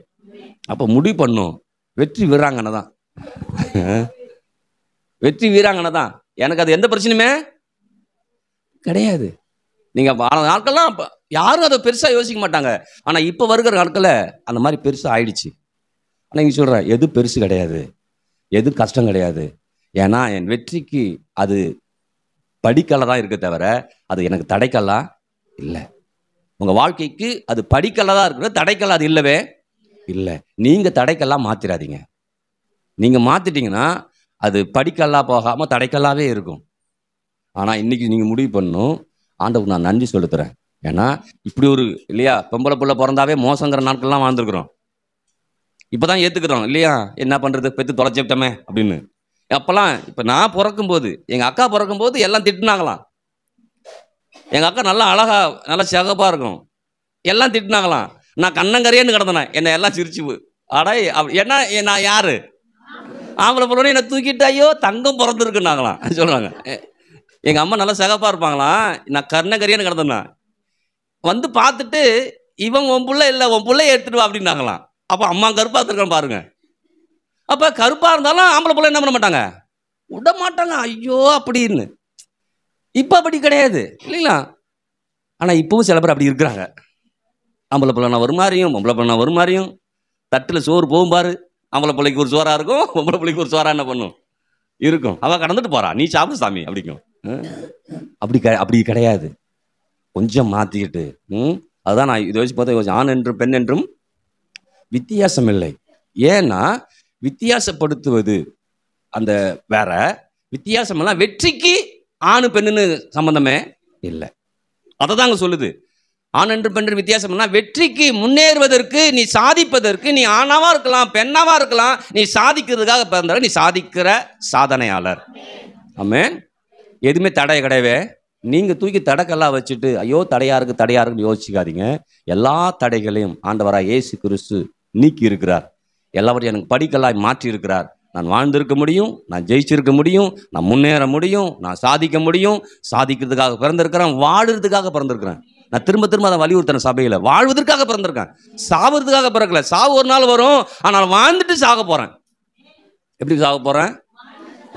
அப்போ முடிவு பண்ணும், வெற்றி வீராங்கனை தான், வெற்றி வீராங்கனை தான். எனக்கு அது எந்த பிரச்சனையுமே கிடையாது. நீங்க நாட்கள்லாம் யாரும் அதை பெருசா யோசிக்க மாட்டாங்க. ஆனா இப்ப வருகிற நாட்கள்ல அந்த மாதிரி பெருசா ஆயிடுச்சு. ஆனால் இங்கே சொல்கிறேன், எது பெருசு கிடையாது, எது கஷ்டம் கிடையாது. ஏன்னா என் வெற்றிக்கு அது படிக்கல்ல தான் இருக்க தவிர அது எனக்கு தடைக்கல்லா இல்லை. உங்கள் வாழ்க்கைக்கு அது படிக்கல்ல தான் இருக்கிறது, தடைக்கல்லா அது இல்லவே இல்லை. நீங்கள் தடைக்கல்லாம் மாற்றிடாதீங்க. நீங்கள் மாற்றிட்டீங்கன்னா அது படிக்கல்லா போகாமல் தடைக்கல்லாவே இருக்கும். ஆனால் இன்னைக்கு நீங்கள் முடிவு பண்ணணும், ஆண்டவர் நான் நன்றி செலுத்துறேன். ஏன்னா இப்படி ஒரு இல்லையா, பொம்பளை புள்ள பிறந்தாவே மோசங்கிற நாட்கள்லாம் வாழ்ந்துருக்குறோம். இப்போதான் ஏற்றுக்கிறோம் இல்லையா, என்ன பண்ணுறது, பெற்று தொலைச்சிட்டோமே அப்படின்னு. அப்போல்லாம் இப்போ நான் பிறக்கும்போது, எங்கள் அக்கா பிறக்கும்போது எல்லாம் திட்டுனாங்களாம். எங்கள் அக்கா நல்லா அழகா நல்லா சிகப்பாக இருக்கும், எல்லாம் திட்டுனாங்களாம். நான் கண்ணங்கரையன்னு கிடந்தேன், என்னை எல்லாம் சிரிச்சு அடா என்ன நான் யாரு ஆம்பளை பிள்ளை என்னை தூக்கிட்டு ஐயோ தங்கம் பிறந்திருக்குன்னாங்களாம் சொல்லுவாங்க. எங்கள் அம்மா நல்லா சிகப்பாக இருப்பாங்களாம், நான் கண்ணங்கரையன்னு கிடந்தேன். வந்து பார்த்துட்டு இவன் உன் பிள்ளை இல்லை, உன் பிள்ளைய எடுத்துட்டு வா அப்படின்னாங்களாம். அப்போ அம்மா கருப்பாக இருக்கான்னு பாருங்க. அப்போ கருப்பாக இருந்தாலும் ஆம்பளை பிள்ளை என்ன பண்ண மாட்டாங்க, விட மாட்டாங்க ஐயோ அப்படின்னு. இப்போ அப்படி கிடையாது இல்லைங்களா. ஆனால் இப்பவும் சில பேர் அப்படி இருக்கிறாங்க. ஆம்பளை பிள்ளைனா ஒரு மாதிரியும், பொம்பளை பிள்ளைனா ஒரு மாதிரியும். தட்டில் சோறு போகும் பாரு, ஆம்பளை பிள்ளைக்கு ஒரு சோறாக இருக்கும், பொம்பளை பிள்ளைக்கு ஒரு சோறாக என்ன பண்ணும் இருக்கும். அவள் கடந்துட்டு போறா, நீ சாப்பிடு சாமி அப்படிக்கும். அப்படி கிடையாது. கொஞ்சம் மாற்றிக்கிட்டு அதுதான் நான் இதை யோசிச்சு பார்த்தா, ஆண் என்றும் பெண் என்றும் வித்தியாசம் இல்லை. ஏன்னா வித்தியாசப்படுத்துவது அந்த வேற, வித்தியாசம் எல்லாம் வெற்றிக்கு ஆணு பெண்ணுன்னு சம்பந்தமே இல்லை. அதை தாங்க சொல்லுது. ஆண் என்று பெண் வித்தியாசம்னா வெற்றிக்கு முன்னேறுவதற்கு, நீ சாதிப்பதற்கு, நீ ஆணாவா இருக்கலாம் பெண்ணாவா இருக்கலாம், நீ சாதிக்கிறதுக்காக பிறந்த, நீ சாதிக்கிற சாதனையாளர். ஆமென். எதுவுமே தடை கிடையவே. நீங்க தூக்கி தடைக்கெல்லாம் வச்சுட்டு ஐயோ தடையா இருக்குன்னு யோசிச்சுக்காதீங்க. எல்லா தடைகளையும் ஆண்டவராக இயேசு கிறிஸ்து நீக்கி இருக்கிறார். எல்லாவற்றையும் எனக்கு படிக்கலாய் மாற்றி இருக்கிறார். நான் வாழ்ந்திருக்க முடியும், நான் ஜெயிச்சிருக்க முடியும், நான் முன்னேற முடியும், நான் சாதிக்க முடியும். சாதிக்கிறதுக்காக பிறந்திருக்கிறேன், வாழுறதுக்காக பிறந்திருக்கிறேன். நான் திரும்ப திரும்ப அதை வலியுறுத்தின சபையில். வாழ்வதற்காக பிறந்திருக்கேன், சாவதுக்காக பிறக்கல. சாவு ஒரு நாள் வரும், ஆனால் வாழ்ந்துட்டு சாக போகிறேன். எப்படி சாக போகிறேன்?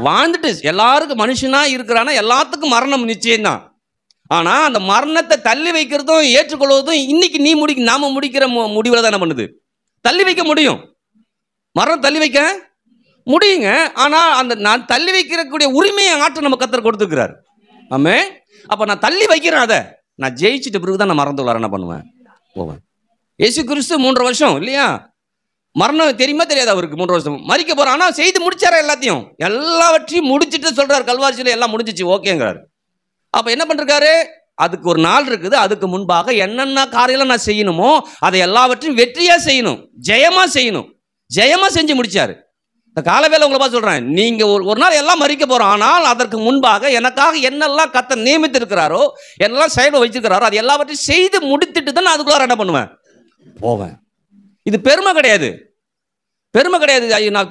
வாழ்ந்துட்டு. எல்லாருக்கும் மனுஷனா இருக்கிறான்னா எல்லாத்துக்கும் மரணம் நிச்சயம்தான். ஆனால் அந்த மரணத்தை தள்ளி வைக்கிறதும் ஏற்றுக்கொள்வதும் இன்னைக்கு நாம முடிக்கிற முடிவில் தான் என்ன பண்ணுது? தள்ளி வைக்க முடியும். மரணம் தள்ளி வைக்க முடியுங்க. ஆனால் அந்த நான் தள்ளி வைக்கிறக்கூடிய உரிமையை ஆற்ற நம்ம கர்த்தர் கொடுத்துருக்கிறார். ஆமே. அப்போ நான் தள்ளி வைக்கிறேன், அதை நான் ஜெயிச்சுட்டு பிறகு தான் நான் மறந்துள்ளார என்ன பண்ணுவேன்? போவேன். இயேசு கிறிஸ்து 3 வருஷம் இல்லையா? மரணம் தெரியுமா தெரியாது அவருக்கு? 3 வருஷம் மறிக்க போகிறார். ஆனால் செய்து முடிச்சாரா? எல்லாவற்றையும் முடிச்சுட்டு சொல்கிறார், கல்வாரியில் எல்லாம் முடிஞ்சிச்சு, ஓகேங்கிறார். அப்போ என்ன பண்ணிருக்காரு? அதுக்கு ஒரு நாள் இருக்குது. அதுக்கு முன்பாக என்னென்ன காரியெல்லாம் நான் செய்யணுமோ அதை எல்லாவற்றையும் வெற்றியாக செய்யணும், ஜெயமாக செய்யணும். ஜெயமாக செஞ்சு முடிச்சாரு. இந்த காலவேளை உங்களை பார்த்து சொல்கிறேன், நீங்கள் ஒரு நாள் எல்லாம் மறிக்க போகிறோம். ஆனால் அதற்கு முன்பாக எனக்காக என்னெல்லாம் கர்த்தர் நியமித்திருக்கிறாரோ, என்னெல்லாம் செயல் வச்சிருக்கிறாரோ அது எல்லாவற்றையும் செய்து முடித்துட்டு தான் நான் அதுக்குள்ளார என்ன பண்ணுவேன்? போவேன். இது பெருமை கிடையாது, பெருமை கிடையாது. நான்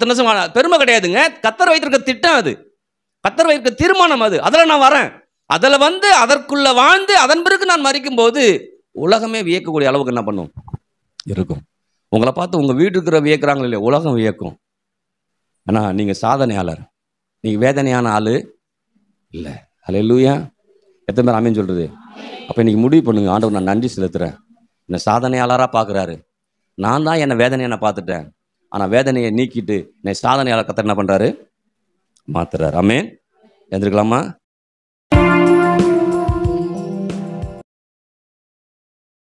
பெருமை கிடையாதுங்க. கர்த்தர் வைத்திருக்க திட்டம் அது, கர்த்தர் வைத்திருக்க தீர்மானம் அது. அதில் நான் வரேன். அதில் அதற்குள்ள வாழ்ந்து அதன் பிறகு நான் மறிக்கும் போது உலகமே வியக்கக்கூடிய அளவுக்கு என்ன பண்ணும் இருக்கும். உங்களை பார்த்து உங்கள் வீட்டு இருக்கிற வியக்கிறாங்களே இல்லையா, உலகம் வியக்கும். ஆனால் நீங்கள் சாதனையாளர், நீங்கள் வேதனையான ஆள் இல்லை. அல்லேலூயா. எத்தனை பேர் ஆமென் சொல்கிறது? அப்போ இன்னைக்கு முடிவு பண்ணுங்க, ஆண்டவர் நான் நன்றி செலுத்துகிறேன், என்னை சாதனையாளராக பார்க்குறாரு. நான் தான் என்னை வேதனையை நான் பார்த்துட்டேன், ஆனால் வேதனையை நீக்கிட்டு என்னை சாதனையாளர் கர்த்தர் என்ன பண்ணுறாரு? மாத்துறாரு. ஆமென். எழுந்திருக்கலாமா?